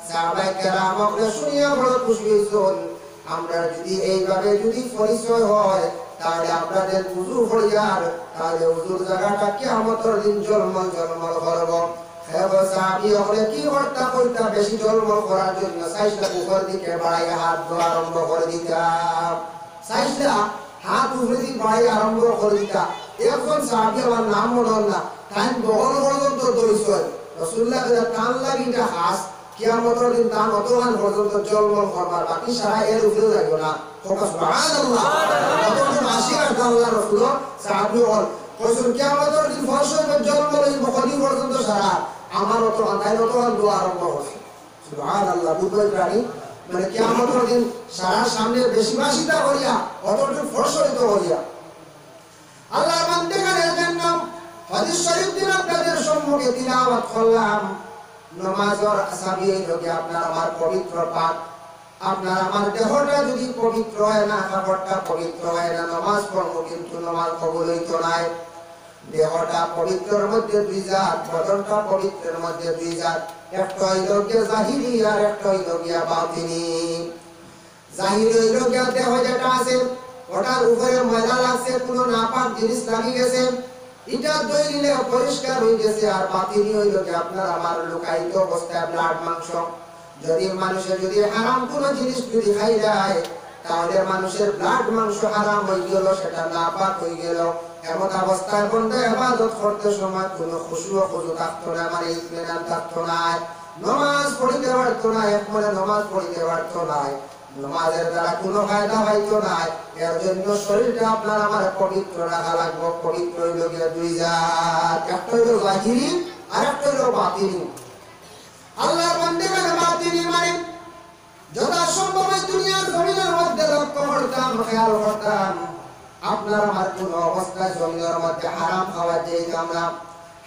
সাহাবায়ে কেরাম আমরা শুনিয়া বড় খুশি হইছেন আমরা যদি এইভাবে যদি পরিচয় হয় তাহলে আপনাদের উযু হইয়ার তাহলে উযুর জায়গাটা কিয়ামতের দিন জলমল জলমল করব হেগো সাহাবী হলে কি করতে কইতা বেশি জলমল করার জন্য সাইজটা উপর দিকে বাড়াইয়া হাত ধোয়া আরম্ভ করে দিতাম সাইজটা হাত উপরে দিকে বাড়াইয়া আরম্ভ করে দিতাম এখন সাহাবী আমার নাম মনে হল না টাইম বহন পর্যন্ত দইছয় রাসূলুল্লাহ টান লাগিটা হাস কিয়ামতের দিন টান অতখান পর্যন্ত জলমল করবার বাকি সারা এর উপরে যাইব না সুবহানাল্লাহ অতক্ষণ আশীর্বাদ আল্লাহ রাসূল সাহাবী হল কইছেন কিয়ামতের দিন ফরসয় জলমল এই বখদি পর্যন্ত সারা আমার অত আদায় অতখান দোয়া আরম্ভ হবে সুবহানাল্লাহ বুঝলেন প্রাণী মানে কিয়ামতের দিন সারা সামনে বেশি বাসিতা করিয়া অতটুকু ফরসয়িত করিয়া আল্লাহর বান্দাদের জন্য হাদিস শরীফ দিন আপনাদের সম্মুখে তিলাওয়াত করলাম নামাজের আসাবি লোকে আপনার আমার পবিত্র পাক আপনার আমার দেহটা যদি পবিত্র হয় না কাপড়টা পবিত্র হয় না নামাজ পড়বো কিন্তু নামাজ কবুল হইতো না দেহটা পবিত্রের মধ্যে দুই জাত বদনটা পবিত্রের মধ্যে দুই জাত একটা হইল গিয়া জাহিরি আর একটা হইল গিয়া বাতিনি জাহিরি হইল গিয়া দেহ যেটা আছে ওটার উপরে ময়লা লাগছে কোনো নাপাক জিনিস লাগি গেছে এটা দইলে পরিষ্কার হয়ে গেছে আর বাতিনি হইল যে আপনার আমার লুকায়িত অবস্থায় ব্লাড মাংস যদি মানুষের যদি হারাম কোনো জিনিস যদি খাই যায় তাহলে মানুষের ব্লাড মাংস হারাম হয়ে গেল সেটা নাপাক হয়ে গেল এমন অবস্থায় বন্ধে ইবাদত করতে সময় কোনো খুশু থাকতো না মানে ইতমিনান থাকতো না নামাজ পড়িতে পারতো না এক মনে নামাজ পড়িতে পারতো না নামাজের দ্বারা কোনো ফায়দা হইতো না এর জন্য শরীরটা আপনার আমার পবিত্র রাখা লাগবে পবিত্র হইল গিয়ে দুই জাত একটা হইল জাহিরি আর একটা হইল বাতিনি আল্লাহর বান্দাদের বাতিনি মানে যথা সম্ভব দুনিয়ার জমিনের মধ্যে লক্ষ্য করতাম খেয়াল করতাম আপনার আমার কোন অবস্থায় জমিনের মধ্যে হারাম খাওয়া যেতাম না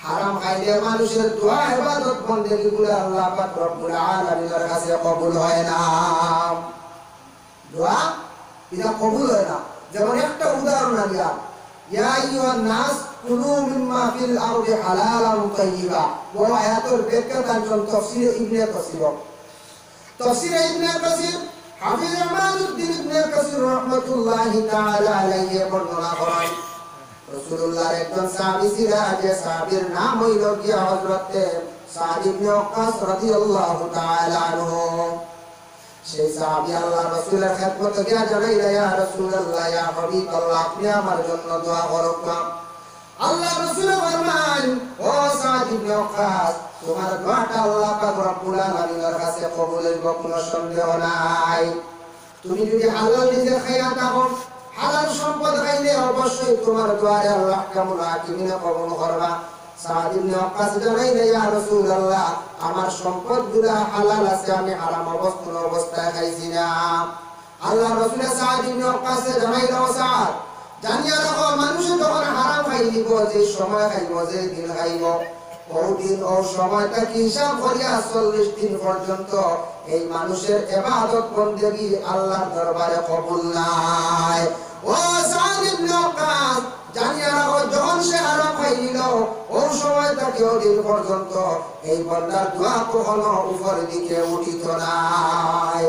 হারাম খাইলে মানুষের দোয়া ইবাদত বন্দেগী গুলো আল্লাহ পাক রব্বুল আলামিনের কাছে কবুল হয় না দোয়া এটা কবুল হয় না যেমন একটা উদাহরণ দিলাম ইয়া আইয়ুহান নাস কুলু মিম্মা ফিল আরদি হালালান তাইয়্যিবা ওয়া আয়াতুল ব্যাখ্যা তার তাফসীর ইবনে কাসীর তাফসীর ইবনে কাসীর হাফিজ আমাদউদ্দিন ইবনে কাসীর রাহমাতুল্লাহি তাআলা আলাইহি বর্ণনা করেন রাসূলুল্লাহর একজন সাহাবী ছিলেন যে সাহাবীর নাম হইল কি হযরত সাদ ইবনে ওয়াক্কাস রাদিয়াল্লাহু তাআলা আনহু সেই সাহাবী আল্লাহ রাসূলের খেদমতে গিয়া জানাইল ইয়া রাসূলুল্লাহ ইয়া হাবিবাল্লাহ আপনি আমার জন্য দোয়া করুন আল্লাহ রাসূল ফরমান ও সাদ ইবনে ওয়াক্কাস তোমার দোয়াটা আল্লাহ পাক রব্বুল আলামিনের কাছে কবুল হইব কোনো সন্দেহ নাই তুমি যদি হালাল রিজিক খাইয়া থাকো হালাল সম্পদ খাইলে অবশ্যই তোমার দোয়ারে আল্লাহ কামুল হাকিমিনে কবুল করবা সাদ ইবনে ওয়াক্কাস জানাইল ইয়া রাসূলুল্লাহ আমার সম্পদগুলো হালাল আছে আমি হারাম অবস্থায় খাইছি না আল্লাহ রাসূল সাদ ইবনে ওয়াক্কাস জানাইল সাদ জানিয়া রাখো মানুষে যখন হারাম খাই দিব, যে সময় খাইব, যে দিন খাইব, ও দিন ও সময়টা কি হিসাব করিয়া 40 দিন পর্যন্ত এই মানুষের ইবাদত বন্দেগী আল্লাহর দরবারে কবুল নাই। ও সাদ ইবনে ওয়াক্কাস, জানিয়া রাখো যখন সে হারাম খাই নিল, ও সময়টা কি ও দিন পর্যন্ত এই বান্দার দোয়া কখনো উপরের দিকে উঠিত নাই।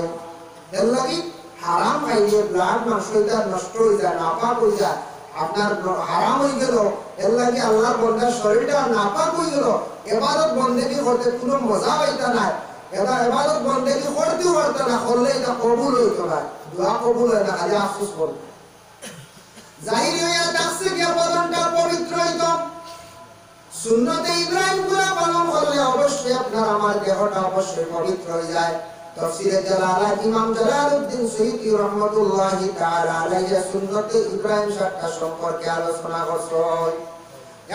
এর লাগি হারাম খাইলে ব্লাড মাংসটা নষ্ট হয়ে যায়, নাপাক হয়ে যায়, আপনার হারাম হয়ে গেল। এর লাগে আল্লাহর বান্দার শরীরটা নাপাক হয়ে গেল, ইবাদত বন্দেগী করতে কোনো মজা পাইতা নাই, এটা ইবাদত বন্দেগী করতেও পারতো না, করলে এটা কবুল হইতো না, দোয়া কবুল হয় না, খালি আফসোস করবে। জাহিরি হইয়া ডাকছে গিয়া বদনটা পবিত্র হইত। সুন্নতে ইব্রাহিম গুলা পালন করলে অবশ্যই আপনার আমার দেহটা অবশ্যই পবিত্র হয়ে যায়। তাফসীরে জালালাত ইমাম জালালউদ্দিন সুয়ুতী রাহমাতুল্লাহি তাআলা আলাইহি সুন্নতে ইব্রাহিম 7টা সম্পর্কে আলোচনা করছেন।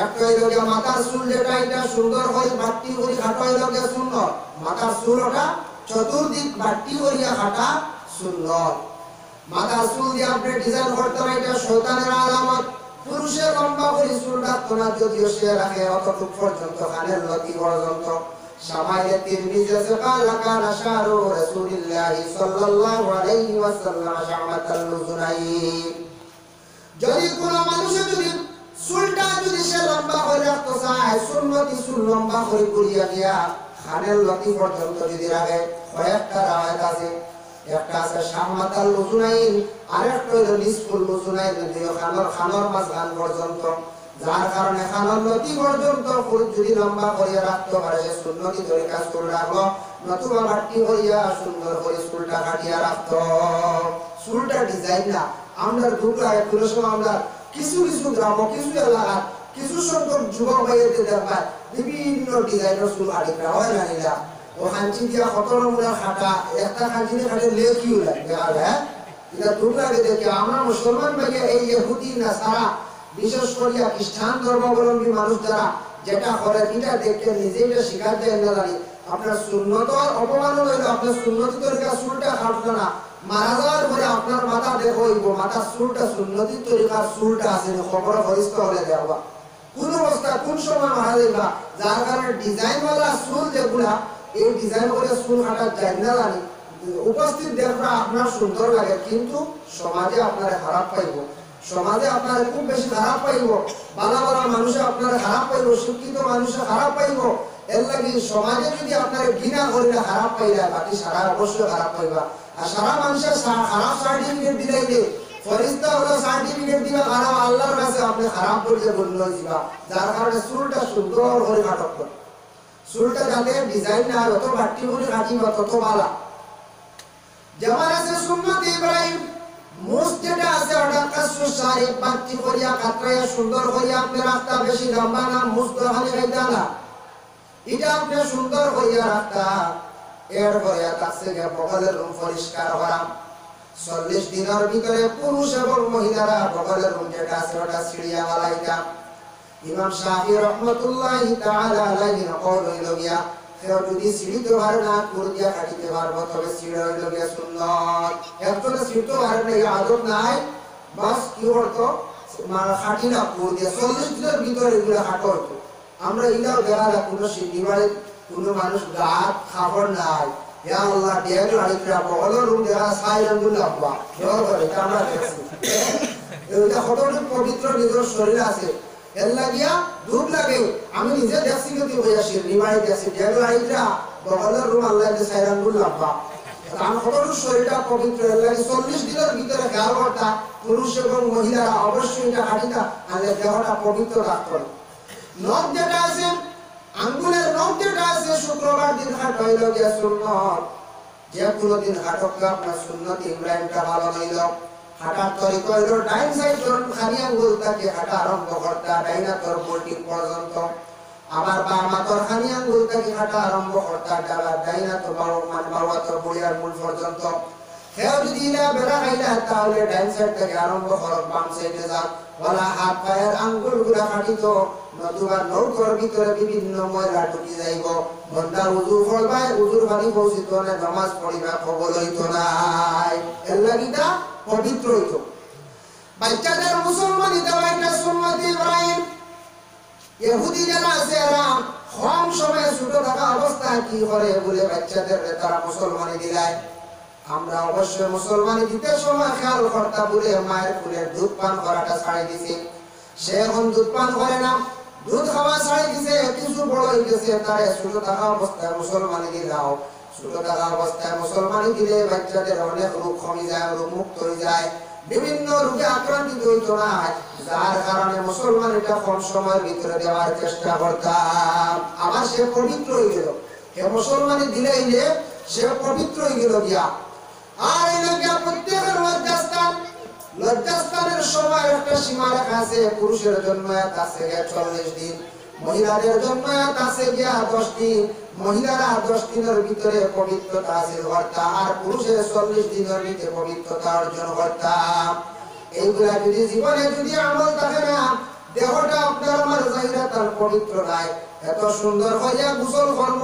একটা হইলো যে মাথার চুল যেটা এটা সুন্দর হয় বাট্টি করে কাটা হইলো যে সুন্নত, মাথার চুলটা চতুর্দিক বাট্টি করিয়া কাটা সুন্নত। মাথার চুল দিয়ে আপনি ডিজাইন করতে হয়, এটা শয়তানের আলামত। পুরুষের লম্বা করে চুল রাখতো না, যদিও সে রাখে অতটুক পর্যন্ত, কানের লতি পর্যন্ত। শামাইলে তিরমিজি আছে ক্বালা কানা শারু রাসূলিল্লাহি সাল্লাল্লাহু আলাইহি ওয়াসাল্লাম শামাতাল লুজুনাইন। যদি কোনো মানুষের যদি চুলটা যদি সে লম্বা করে রাখতে চায়, সুন্নতি চুল লম্বা করে করিয়া দিয়া কানের লতি পর্যন্ত যদি রাখে, কয়েকটা রাওয়ায়াত আছে। একটা আছে শামাতাল লুজুনাইন, আরেকটা হলো নিসফুল লুজুনাইন, যদিও খানর মাঝখান পর্যন্ত, যার কারণে খানর লতি পর্যন্ত যদি লম্বা করিয়া রাখতে পারে সে সুন্নতি তরিকা চুল রাখলো, নতুবা বাট্টি করিয়া সুন্দর করে চুলটা কাটিয়া রাখতো। চুলটা ডিজাইন না, আমরা দুটো কোনো সময় আমরা কিছু কিছু গ্রাম, কিছু এলাকা, কিছু সংখ্যক যুবক ভাইয়েদের দেখা বিভিন্ন ডিজাইনের চুল কাটি হয় না নিলা। ও খাঞ্চি দিয়া কত রঙের খাটা, একটা খাঞ্চি খাটে লেখিও লাগে দেখা যায়। এটা দুঃখ লাগে দেখে আমরা মুসলমান ভাইয়া এই ইহুদি নাসারা বিশেষ করিয়া খ্রিস্টান ধর্মাবলম্বী মানুষ যারা যেটা করে এটা দেখে নিজেই এটা শিকার যায় না জানি। আপনার সুন্নত অপমান হইলো, আপনার সুন্নতি তরিকা চুলটা কাটলো না, মারা যাওয়ার পরে আপনার মাথা দেখো মাথার চুলটা সুন্নতি তরিকার চুলটা আছে খবর হরিষ্ঠ হলে দেখবা কোন অবস্থা কোন সময় মারা যাইবা। যার কারণে ডিজাইনওয়ালা চুল যেগুলা, এই ডিজাইন করে চুল কাটার যায় না জানি। উপস্থিত দেখবা আপনার সুন্দর লাগে, কিন্তু সমাজে আপনার খারাপ পাইব, সমাজে আপনার খুব বেশি খারাপ পাইব, বালা বালা মানুষে আপনার খারাপ পাইব, শিক্ষিত মানুষে খারাপ পাইব। এর লাগি সমাজে যদি আপনার ঘৃণা করিলে খারাপ পাইলা, বাকি সারা অবশ্যই খারাপ পাইবা। আর সারা মানুষের খারাপ সার্টিফিকেট দিলে ফরিস্তা হলো সার্টিফিকেট দিবা খারাপ, আল্লাহর কাছে আপনি খারাপ করিয়ে গণ্য হইবা। যার কারণে চুলটা সুন্দর করে কাটক করে, চুলটা যাতে ডিজাইন না যত বাট্টি করে কাটিবা তত ভালো। যেমন আছে সুন্নত ইব্রাহিম, মুস যেটা আছে ওটা কাসু সারি বাট্টি করিয়া কাটরাইয়া সুন্দর করিয়া আপনি রাখতা, বেশি লম্বা না, মুস দহানি খাইতা না, এটা আপনি সুন্দর করিয়া রাখতা। এরপরে কাছে গিয়ে বগলের রুম পরিষ্কার করা। 40 দিনের ভিতরে পুরুষ এবং মহিলারা বগলের রুম যেটা আছে ওটা সিঁড়িয়া বালাইতা। ইমাম শাফি রহমাতুল্লাহি তাআলা আলাইহি কওল হইল গিয়া, কেউ যদি সিঁড়িতে পারে না কুর দিয়া কাটিতে পারবো, তবে সিঁড়ি হইল গিয়া সুন্নত। একজনে সিঁড়িতে পারে না, এই আদত নাই, বাস কি করতো খাটি না কুর দিয়া। 40 দিনের ভিতরে এগুলো হাঁটো হতো। আমরা এগুলাও দেখা যায় কোনো সিঁড়ি বাড়ি কোনো মানুষ গাছ খাবার নাই, ইয়া আল্লাহ ডের লাড়িটা বগলের রুম দেখা সাইলেন বলে আব্বা দেওয়ার পরে এটা আমরা দেখছি। এটা কতটুকু পবিত্র নিজের শরীর আছে, এর লাগিয়া দুধ লাগে। আমি নিজে দেখছি কিন্তু হইয়াছি নিমাই দেখছি ডের লাড়িটা বগলের রুম আল্লাহ সাইলেন বলে আব্বা। কারণ কতটুকু শরীরটা পবিত্র, এর লাগে 40 দিনের ভিতরে খেয়াল করতা পুরুষ এবং মহিলারা অবশ্যই এটা হাঁটিতা, আনলে দেহটা পবিত্র রাখতো। নখ যেটা আছে, আঙ্গুলের নখ যেটা আছে, শুক্রবার দিন হাট হইল গিয়া সুন্নত। যে কোনো দিন হাটক আপনার সুন্নত ইব্রাহিমটা ভালো হইল। হাঁটার তরিকা হইল ডাইন সাইড খালি আঙ্গুল থেকে হাঁটা আরম্ভ করতা, ডাইনা তোর বোল্টিং পর্যন্ত। আবার বাম হাতর খালি আঙ্গুল থেকে হাঁটা আরম্ভ করতা, ডাইনা তো বাবা তোর বলিয়ার মূল পর্যন্ত। কেউ যদি ইলা বেড়া খাইলা তাহলে ডাইন সাইড থেকে আরম্ভ করো, বাম সাইডে যান। ওলা হাত পায়ের আঙ্গুল গুলা কাটিত, নতুবা নৌকর ভিতরে বিভিন্ন ময়লা ঢুকি যাইব। বন্দার উজু ফলবাই, উজুর বাড়ি পৌঁছিত না, নামাজ পড়িবা কবল হইত নাই। এর লাগিটা পবিত্র হইত। বাচ্চাদের মুসলমানি দেওয়া এটা সুন্নত ইব্রাহিম। ইহুদি যারা আছে এরা কম সময়ে ছোট থাকা অবস্থায় কি করে বলে বাচ্চাদের তারা মুসলমানি দিলায়। আমরা অবশ্যই মুসলমানি দিতে সময় খেয়াল করতে বলে মায়ের ফুলের দুধ পান করাটা ছাড়ি দিছি। সে এখন দুধ পান করে না, দুধ খাওয়া ছাড়ি দিছে, কিছু বড় হয়ে গেছে, তারে ছোট থাকা অবস্থায় মুসলমানি দিলাও। ছোট থাকা অবস্থায় মুসলমানি দিলে বাচ্চাদের অনেক রোগ কমে যায়, রোগ মুক্ত হয়ে যায়, বিভিন্ন রোগে আক্রান্তিত হইতো না, যার কারণে মুসলমানিটা কম সময়ের ভিতরে দেওয়ার চেষ্টা করতাম। আবার সে পবিত্র হয়ে গেল, এ মুসলমানি দিলেই যে সে পবিত্র হয়ে গেল গিয়া। আর এই লোক প্রত্যেকের লজ্জাস্থান, লজ্জাস্থানের সময় একটা সীমা রেখা আছে। পুরুষের জন্য আছে 40 দিন, মহিলাদের জন্য আছে 10 দিন। মহিলারা 10 দিনের ভিতরে পবিত্রতা হাসিল করতা, আর পুরুষের 40 দিনের ভিতরে পবিত্রতা অর্জন করতা। এইগুলা যদি জীবনে যদি আমল থাকে না, দেহটা আপনার আমার জাহিরা তার পবিত্র নাই। এত সুন্দর হইয়া গোসল কর্ম,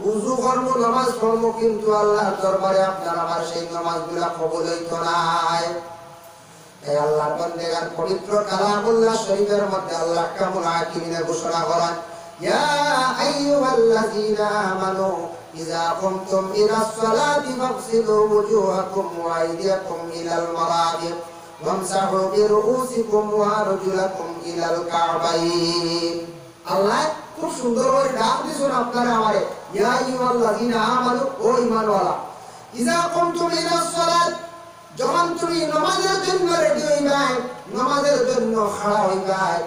উযু কর্ম, নামাজ কর্ম, কিন্তু আল্লাহর দরবারে আপনার আমার সেই নামাজগুলা কবুল হইতো নাই। এই আল্লাহর বান্দাগান পবিত্র কালামুল্লাহ শরীফের মধ্যে আল্লাহ কামুল হাকিমিনে ঘোষণা করেন, ইয়া আইয়ুহাল্লাযীনা আমানু ইযা কুমতুম ইলাস সালাতি ফাগসিলু ওয়ুজুহাকুম ওয়া আইদিয়াকুম ইলাল মারাফিক ওয়ামসাহু বিরুউসিকুম ওয়া আরজুলাকুম ইলাল কা'বাইন। আল্লাহ খুব সুন্দর করে ডাক দিছেন আপনারা আমারে, ইয়া আইয়ুহাল্লাযীনা আমানু, ও ঈমানওয়ালা, ইযা কুমতুম ইলাস সালাত, যখন তুমি নামাজের জন্য রেডি হইবাই, নামাজের জন্য খাড়া হইবাই,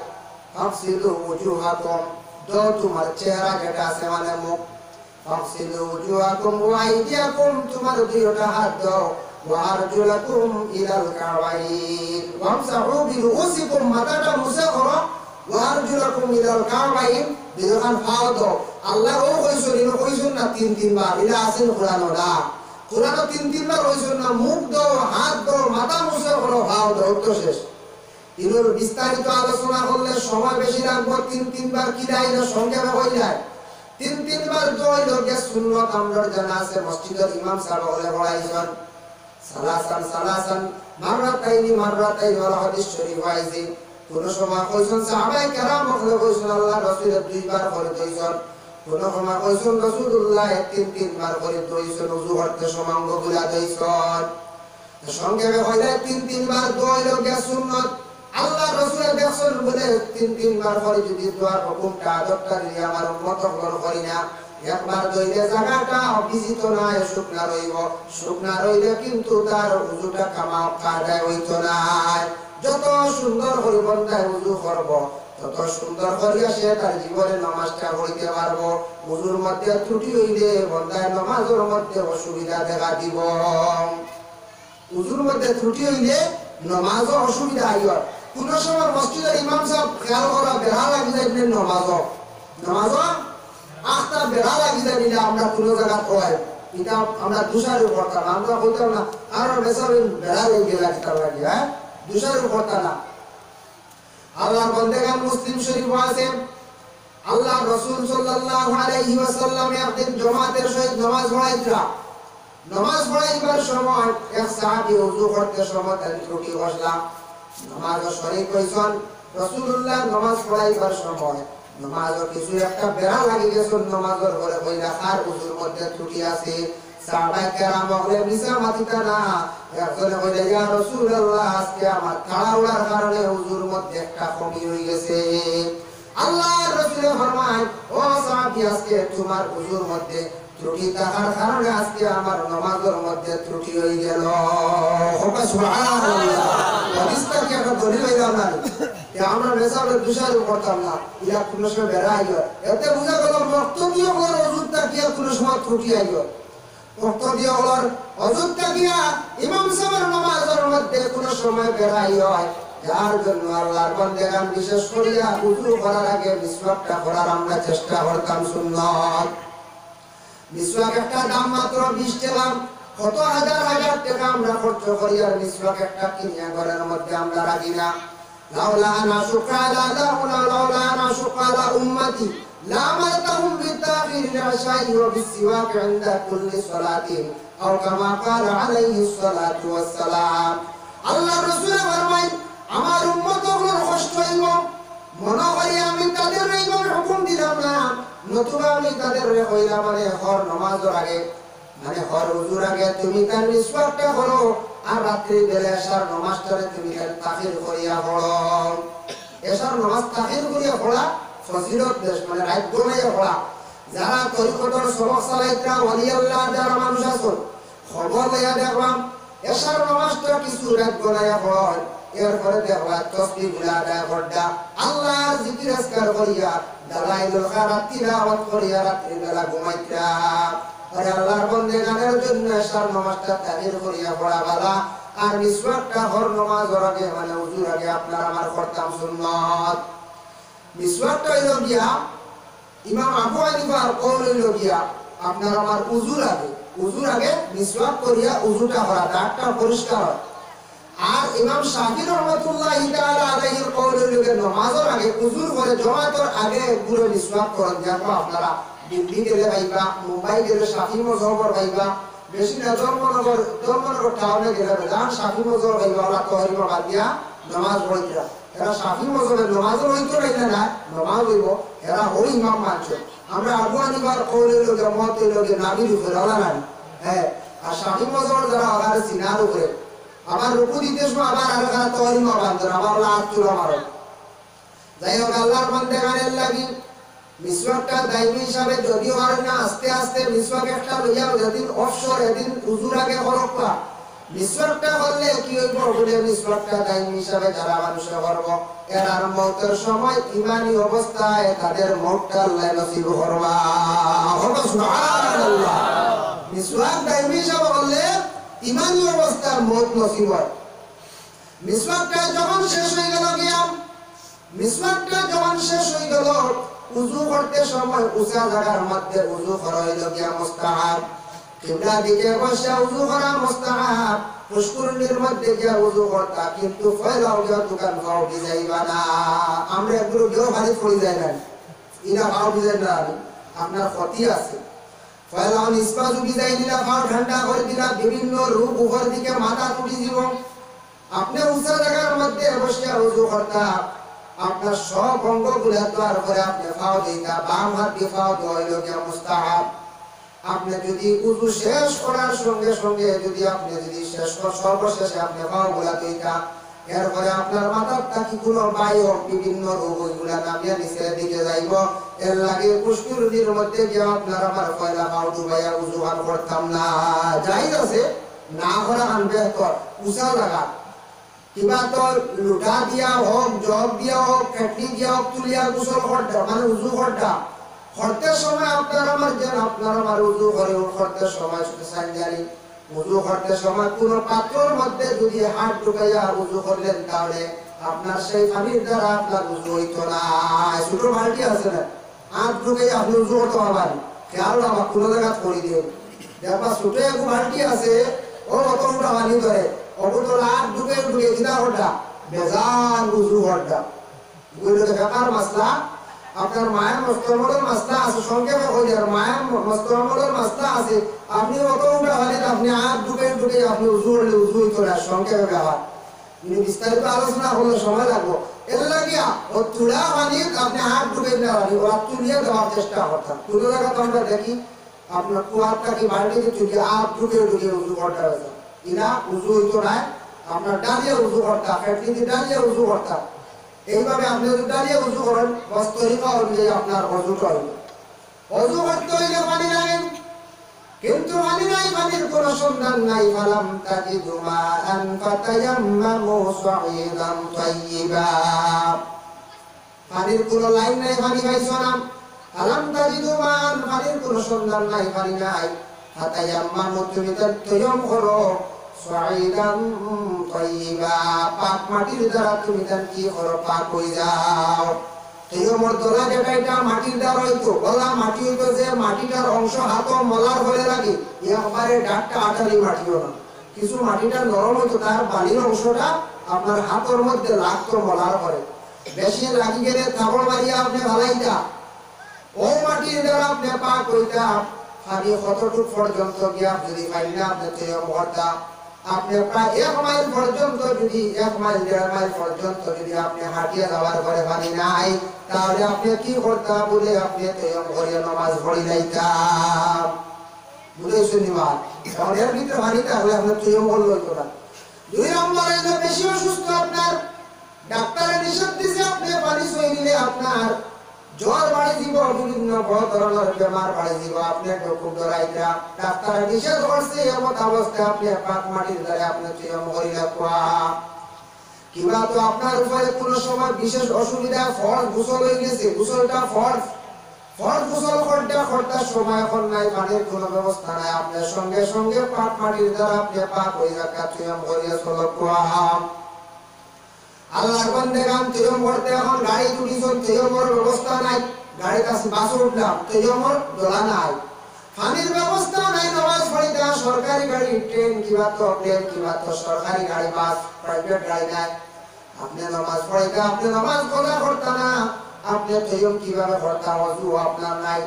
ফাগসিলু ওয়ুজুহাকুম, তো তোমার চেহারা যেটা আছে মানে মুখ, ফাগসিলু ওয়ুজুহাকুম ওয়া আইদিয়াকুম, তোমার দুইটা হাত দাও, ওয়া আরজুলাকুম ইলাল কা'বাইন, ওয়ামসাহু বিরুউসিকুম, মাথাটা মুছে করো, ওয়া আরজুলাকুম ইলাল কা'বাইন, দুইখান পাও দাও। আল্লাহ ও কইছেন, ইনো কইছেন না 3 বার, এটা আছেন কোরআনে না, কোরআনে 3 বার কইছেন না, মুখ দাও, হাত দাও, মাথা মুছে করো, পাও দাও, তো শেষ। এর বিস্তারিত আলোচনা করলে সময় বেশি লাগবে। 3 বার কি দেয় না, সংক্ষেপে হয়ে যায়। 3 বার দোয় লোকে সুন্নত আমরা জানা আছে, মসজিদের ইমাম সাহেব বলে পড়াইছেন সালাসান সালাসান মাররাতাইনি মাররাতাইনি, ওয়ালা হাদিস শরীফ আইছে। কোন সময় কইছেন সাহাবায়ে কেরাম বলে কইছেন আল্লাহ রাসূল 2 বার করে কইছেন, কোন সময় কইছেন রাসূলুল্লাহ 3 বার করে কইছেন, ওযু করতে সমাঙ্গগুলা কইছেন। সংক্ষেপে হইলে 3 বার দোয় লোকে সুন্নত। আল্লাহ রাসূলের দেখছেন বলে 3 বার করে যদি দোয়ার হুকুমটা আদবটা নিয়ে আমার উম্মত গ্রহণ করি না, একবার দইলে জায়গাটা অভিজিত নয়, শুকনা রইব, শুকনা রইলে কিন্তু তার উযুটা কামাও কায়দায় হইতো না। যত সুন্দর করে বন্দায় উযু করব, তত সুন্দর করিয়া সে তার জীবনে নামাজটা পড়িতে পারবো। উযুর মধ্যে ত্রুটি হইলে বন্দায় নামাজের মধ্যে অসুবিধা দেখা দিব। উযুর মধ্যে ত্রুটি হইলে নামাজও অসুবিধা আইব। কোন সময় মসজিদের ইমাম সাহেব খেয়াল করা বেড়া লাগি যায় নামাজ আখটা বেড়া লাগি যায় নিলে আমরা কোন জায়গা হয় এটা আমরা দুসারের করতাম, আমরা বলতাম না আর বেসাবে বেড়া লেগে লাগতাম লাগে, হ্যাঁ দুসারের করতাম না। আল্লাহর বান্দাগান মুসলিম শরীফ আছে, আল্লাহ রাসূল সাল্লাল্লাহু আলাইহি ওয়াসাল্লাম একদিন জামাতের সহিত নামাজ পড়াইছিলেন। নামাজ পড়াইবার সময় এক সাহাবী ওযু করতে সময় তার ত্রুটি বসলা, নামাজ শরীক হইছেন। রাসূলুল্লাহ নামাজ পড়াইবার সময় নামাজের কিছু একটা বেড়া লাগি গেছে, নামাজের ঘরে কইলা আর ওযুর মধ্যে ত্রুটি আছে। সাহাবায়ে কেরাম বলে মিছা মাতিতা না, একজনে কইলা ইয়া রাসূলুল্লাহ আজকে আমার তাড়াহুড়ার কারণে ওযুর মধ্যে একটা কমি হয়ে গেছে। আল্লাহর রাসূল ফরমায়, ও সাহাবী আজকে তোমার ওযুর মধ্যে ত্রুটি থাকার কারণে আজকে আমার নামাজের মধ্যে ত্রুটি হয়ে গেল। সুবহানাল্লাহ। হাদিসটা কি একটা দলিল হইল না, আমরা বেসাবের দুসার করতাম না, ইয়া কোন সময় বেড়া আইল, এতে বুঝা গেল রক্ত দিয়ে ওর অযুতটা কি কোন সময় ত্রুটি আইল, রক্ত দিয়ে ওর অযুতটা গিয়া ইমাম সাহেবের নামাজের মধ্যে কোন সময় বেড়াই হয়। যার জন্য আল্লাহর বান্দাগান বিশেষ করিয়া ওযু করার আগে মিসওয়াকটা করার আমরা চেষ্টা করতাম সুন্নাত। মিসওয়াক একটা দাম মাত্র 20 টাকা, কত হাজার হাজার টাকা আমরা খরচ করি আর মিসওয়াক একটা কিনিয়া ঘরের মধ্যে আমরা রাখি না। লাউলা আনা শুকালা লাউলা আনা শুকালা উম্মতি লা আমারতুহুম বিতাখির আশাই ওয়া বিসওয়াক ইনদা কুল্লি সালাতিন আও কামা ক্বালা আলাইহিস সালাতু ওয়াস সালাম। আল্লাহর রাসূল ফরমায়, আমার উম্মতগুলোর কষ্ট হইব মনে করি আমি তাদের এইভাবে হুকুম দিলাম না, নতুবা আমি তাদের কইলাম মানে হর নামাজের আগে মানে হর উজুর আগে তুমি তার মিসওয়াকটা করো, আর রাত্রি বেলা এশার নামাজটারে তুমি তাখির করিয়া পড়ো। এশার নামাজ তাখির করিয়া পড়া ফজিলত বেশ, মানে রাত ঘুমাইয়া পড়া। যারা তরিকতের সবক চালাইতা ওলি আল্লাহ যারা মানুষ আছেন খবর লইয়া দেখলাম এশার নামাজটা কিছু রাত ঘুমাইয়া পড়ে, এরপরে দেখবা তসবিহ গুলা আদায় করডা আল্লাহর জিকির আজকার করিয়া দালাইলুল খায়রাত তিলাওয়াত করিয়া রাত্রি বেলা ঘুমাইতা। আরে আল্লাহর বন্দেগানের জন্য এশার নামাজটা তাহির করিয়া পড়া বালা, আর মিসওয়াকটা হর নামাজের আগে মানে ওযুর আগে আপনার আমার করতাম সুন্নাত। মিসওয়াকটা হইল গিয়া ইমাম আবু হানিফার কওল হইল গিয়া আপনার আমার ওযুর আগে মিসওয়াক করিয়া ওযুটা করা দাঁতটা পরিষ্কার হয়। আর ইমাম শাফি রহমাতুল্লাহি তাআলা আলাইহির কওল হইল গিয়া নামাজের আগে ওযুর করে জমাতের আগে পুরো মিসওয়াক করেন। দেখো আপনারা দিল্লি গেলে পাইবা, মুম্বাই গেলে শাফি মযহবর পাইবা, বেশি না ধর্মনগর টাউনে গেলে বেদান শাফি মযহব পাইবা। ওরা তহরিম বাদ দিয়া নামাজ পড়িরা, এরা শাফি মযহবের নামাজও হইতো না, নামাজ হইব এরা ওই ইমাম মানছে। আমরা আবু হানিফার কওল হইল গিয়া মত হইল গিয়া নাবির উপরে ওলা নাই, হ্যাঁ। আর শাফি মযহবের যারা ওলার সিনার উপরে আবার রুকু দিতে সময় আবার আর কারা তহরিম বাঁধেন, আবার ওলা হাত তুলা মারে। যাই হোক আল্লাহর বান্দাগানের লাগি মিসওয়াকটা দায়ী হিসাবে যদিও আর না, আস্তে আস্তে মিসওয়াক একটা লইয়া যেদিন অবসর এদিন উজুর আগে করবা। মিসওয়াকটা করলে কি হইব বলে মিসওয়াকটা দায়ী হিসাবে যারা মানুষ করব এর মওতের সময় ঈমানি অবস্থায় তাদের মওতটা আল্লাহ নসিব করবা। সুবহানাল্লাহ। মিসওয়াক দায়ী হিসাবে করলে ঈমানি অবস্থার মওত নসিব হয়। মিসওয়াকটা যখন শেষ হয়ে গেল উযু করতে সময় উঁচা জায়গার মধ্যে উযু করা হইল গিয়া মুস্তাহাব। কিবলা দিকে বসে উযু করা মুস্তাহাব। পুষ্করিণীর মধ্যে গিয়া উযু করতা, কিন্তু ফয়লাও গিয়া দোকান খাও ভিজাইবা না। আমরা এগুলো গিয়েও ভারী পড়ে যায় না, ইনা খাও ভিজাই না, আপনার ক্ষতি আছে। ফয়লাও নিষ্পাজু ভিজাই দিলা, খাও ঠান্ডা করে দিলা, বিভিন্ন রূপ উপর দিকে মাথা তুলি দিব। আপনি উঁচা জায়গার মধ্যে বসে উযু করতা, আপনার সব অঙ্গগুলা তোয়ার করে আপনি ফাও দিতা, বাম হাত দিয়ে ফাও দেওয়া হইল গিয়া মুস্তাহাব। আপনি যদি উযু শেষ করার সঙ্গে সঙ্গে সর্বশেষে আপনি ফাও গুলা দিতা, এরপরে আপনার মাথার টাকি গুলো বায়ু বিভিন্ন রোগ ওইগুলা নামিয়ে নিচের দিকে যাইব। এর লাগে পুষ্করিণীর মধ্যে গিয়ে আপনার আমার পয়লা ফাও ডুবাইয়া উযু আর করতাম না। জায়েজ আছে, না করা আনবে তো উঁচা জায়গা কিবা তো লুটা দিয়া হোক, জগ দিয়া হোক, কেটলি দিয়া হোক, তুলিয়া গোসল করতে মানে উযু করতে সময় আপনার আমার উযু করে করতে সময় শুধু সাইন্দারি উযু করতে সময় কোন পাত্রের মধ্যে যদি হাত ঢুকাইয়া উযু করলেন তাহলে আপনার সেই পানির দ্বারা আপনার উযু হইতো না। ছোট বালতি আছে না, হাত ঢুকাইয়া আপনি উযু করতে পারবেন, খেয়াল রাখা কোনো জায়গা করে দিয়ে দেখবা ছোট এক বালতি আছে, ও অতটা পানি ধরে অবতল হাত ঢুকে কিনা হড্ডা বেজান উযু হড্ডা গুলোকে ব্যাপার মাসলা। আপনার মায়ের মস্তমলের মাসলা আছে, সংক্ষেপে কই আর মায়ের মস্তমলের মাসলা আছে, আপনি অত উঠা হলে আপনি হাত ঢুকে আপনি উযু হলে উযু হইতো না, সংক্ষেপে ব্যাপার। কিন্তু বিস্তারিত আলোচনা করলে সময় লাগবো। এর লাগিয়া ও চূড়া পানি আপনি হাত ঢুকে না পানি ওরা তুলিয়ে দেওয়ার চেষ্টা করতাম। তুলে দেখা তো আমরা দেখি আপনার কুয়ারটা কি বাড়িতে তুলিয়ে হাত ঢুকে উযু করতে হয়েছে ইনা উযু হইতো না। আপনার ডালিয়া উযু করতাম, ফেটলিতে ডালিয়া উযু করতাম। এইভাবে আপনি যদি ডালিয়া উযু করেন তরিকা অনুযায়ী আপনার অজুটা হইবে। অজু করতে হইলে পানি লাগে, কিন্তু পানি নাই, পানির কোনো সন্ধান নাই। ফালাম তাজিদু মাআন ফাতায়াম্মামু সাঈদান তাইয়্যিবা। পানির কোনো লাইন নাই, পানি পাইছো না। ফালাম তাজিদু মাআন, পানির কোনো সন্ধান নাই, পানি নাই। ফাতায়াম্মামু, তুমি তায়াম্মুম করো, সাঈদান তাইয়্যিবা, পাক মাটির দ্বারা তুমি তান কি করো, পাক হয়ে যাও। তায়াম্মুর দলা যেটা এটা মাটির দ্বারা হইতো, গলা মাটি হইতো, যে মাটিটার অংশ হাত ও মলার হলে লাগে একবারে ডাকটা আটালি মাটিও না, কিছু মাটিটা নরম হইতো, তার বালির অংশটা আপনার হাতের মধ্যে লাগতো মলার করে। বেশি লাগি গেলে কাপড় মারিয়া আপনি ভালাইতা, ও মাটির দ্বারা আপনি পাক হইতা। পানি কতটুক পর্যন্ত গিয়া যদি পানি না আপনি তায়াম্মুম করতা, আপনি প্রায় 1 মাইল পর্যন্ত যদি 1 মাইল 1.5 মাইল পর্যন্ত যদি আপনি হাঁটিয়ে যাওয়ার পরে পানি নাই, তাহলে আপনি কি করতে বলে আপনি তৈয়ম করে নামাজ পড়ি যাইতাম। বুঝেছেন নিমার এর ভিতরে পানি থাকলে আপনি তৈয়ম করলো না। 2 নম্বরে যে বেশি অসুস্থ, আপনার ডাক্তারের নিষেধ দিছে আপনি পানি সই নিলে আপনার জ্বর বাড়ি দিব, বিভিন্ন বড় ধরনের বেমার বাড়ি দিব, আপনি ডকুম ধরাইতা ডাক্তারের নিষেধ করছে, এমন অবস্থায় আপনি পাক মাটির দ্বারা আপনি তৈয়ম করি রাখবা। কিংবা তো আপনার উপরে কোনো সময় বিশেষ অসুবিধা, ফরজ গোসল হয়ে গেছে, গোসলটা ফরজ গোসল করতে সময় এখন নাই, পানির কোনো ব্যবস্থা নাই, আপনার সঙ্গে সঙ্গে পাক মাটির দ্বারা আপনি পাক হয়ে রাখা তৈয়ম করিয়া চলবা। আল্লাহর বান্দাগান তৈয়ম করতে এখন গাড়ি তুলিছেন, তৈয়মের ব্যবস্থা নাই, গাড়ির কাছে বাসে উঠলাম, তৈয়মের দোলা নাই, পানির ব্যবস্থা নাই, নামাজ পড়িতে সরকারি গাড়ি ট্রেন কিংবা তো প্লেন কিংবা তো সরকারি গাড়ি বাস প্রাইভেট গাড়ি নাই, আপনি নামাজ পড়িতে আপনি নামাজ করা করতে না, আপনি তৈয়ম কিভাবে করতে ওযু আপনার নাই,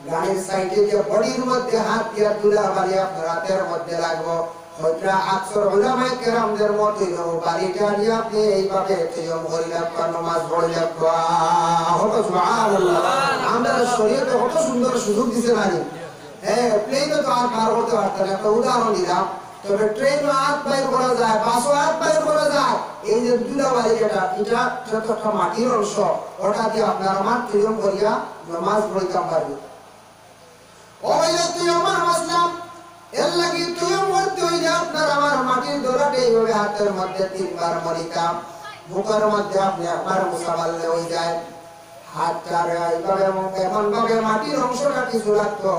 গাড়ির সাইডে যে বডির মধ্যে হাত দিয়ে তুলা বাড়ি আপনার হাতের মধ্যে লাগবো, হযরত আকসর উলামায়ে কেরামদের মতে বাড়িটা নিয়ে আপনি এইভাবে তৈয়ম করিলা নামাজ পড়িলা। সুবহানাল্লাহ। আমরা শরীয়তে কত সুন্দর সুযোগ দিছে না, প্লেনে তো আর পার করতে পারতেন, একটা উদাহরণ দিলাম, তবে ট্রেন হাত বাইর করা যায়, বাসও হাত বাইর করা যায়, এই যে দুলা বাড়ি এটা একটা মাটির অংশ, ওটা দিয়ে আপনার আমার তৈয়ম করিয়া নামাজ পড়িতাম পারবে। ওইলা তৈয়ম আসলাম এর লাগি তৈয়ম করতে হইলে আপনার আমার মাটির দোলাটা এইভাবে হাতের মধ্যে 3 বার মরিতাম, মুখের মধ্যে আপনি একবার মুছা মারলে হয়ে যায়, হাতটা এইভাবে এমন ভাবে মাটির অংশটা কিছু লাগতো,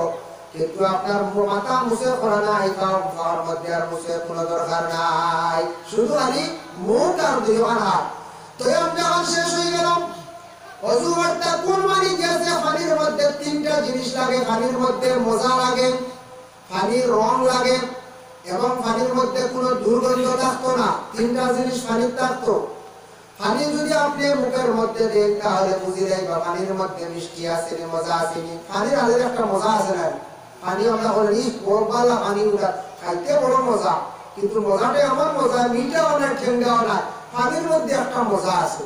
কিন্তু আপনার মাথা মুছে করা নাই, পাওয়ার মধ্যে আর মুছে কোনো দরকার নাই, শুধু আনি মুখ আর 2 হাত। তৈয়ম যখন শেষ হয়ে গেল, ওযু করতে কোন পানি গেছে, পানির মধ্যে 3টা জিনিস লাগে, পানির মধ্যে মজা লাগে, পানির রং লাগে এবং পানির মধ্যে কোনো দুর্গন্ধ থাকতো না, 3টা জিনিস পানির থাকতো। পানি যদি আপনি মুখের মধ্যে দেন তাহলে বুঝি যাইবা পানির মধ্যে মিষ্টি আছে নি, মজা আছে নি, পানির আলাদা একটা মজা আছে না, পানি আমরা বলি বলবালা পানি উঠা খাইতে বড় মজা, কিন্তু মজাটা এমন মজা, মিঠাও না ঠেঙ্গাও না, পানির মধ্যে একটা মজা আছে।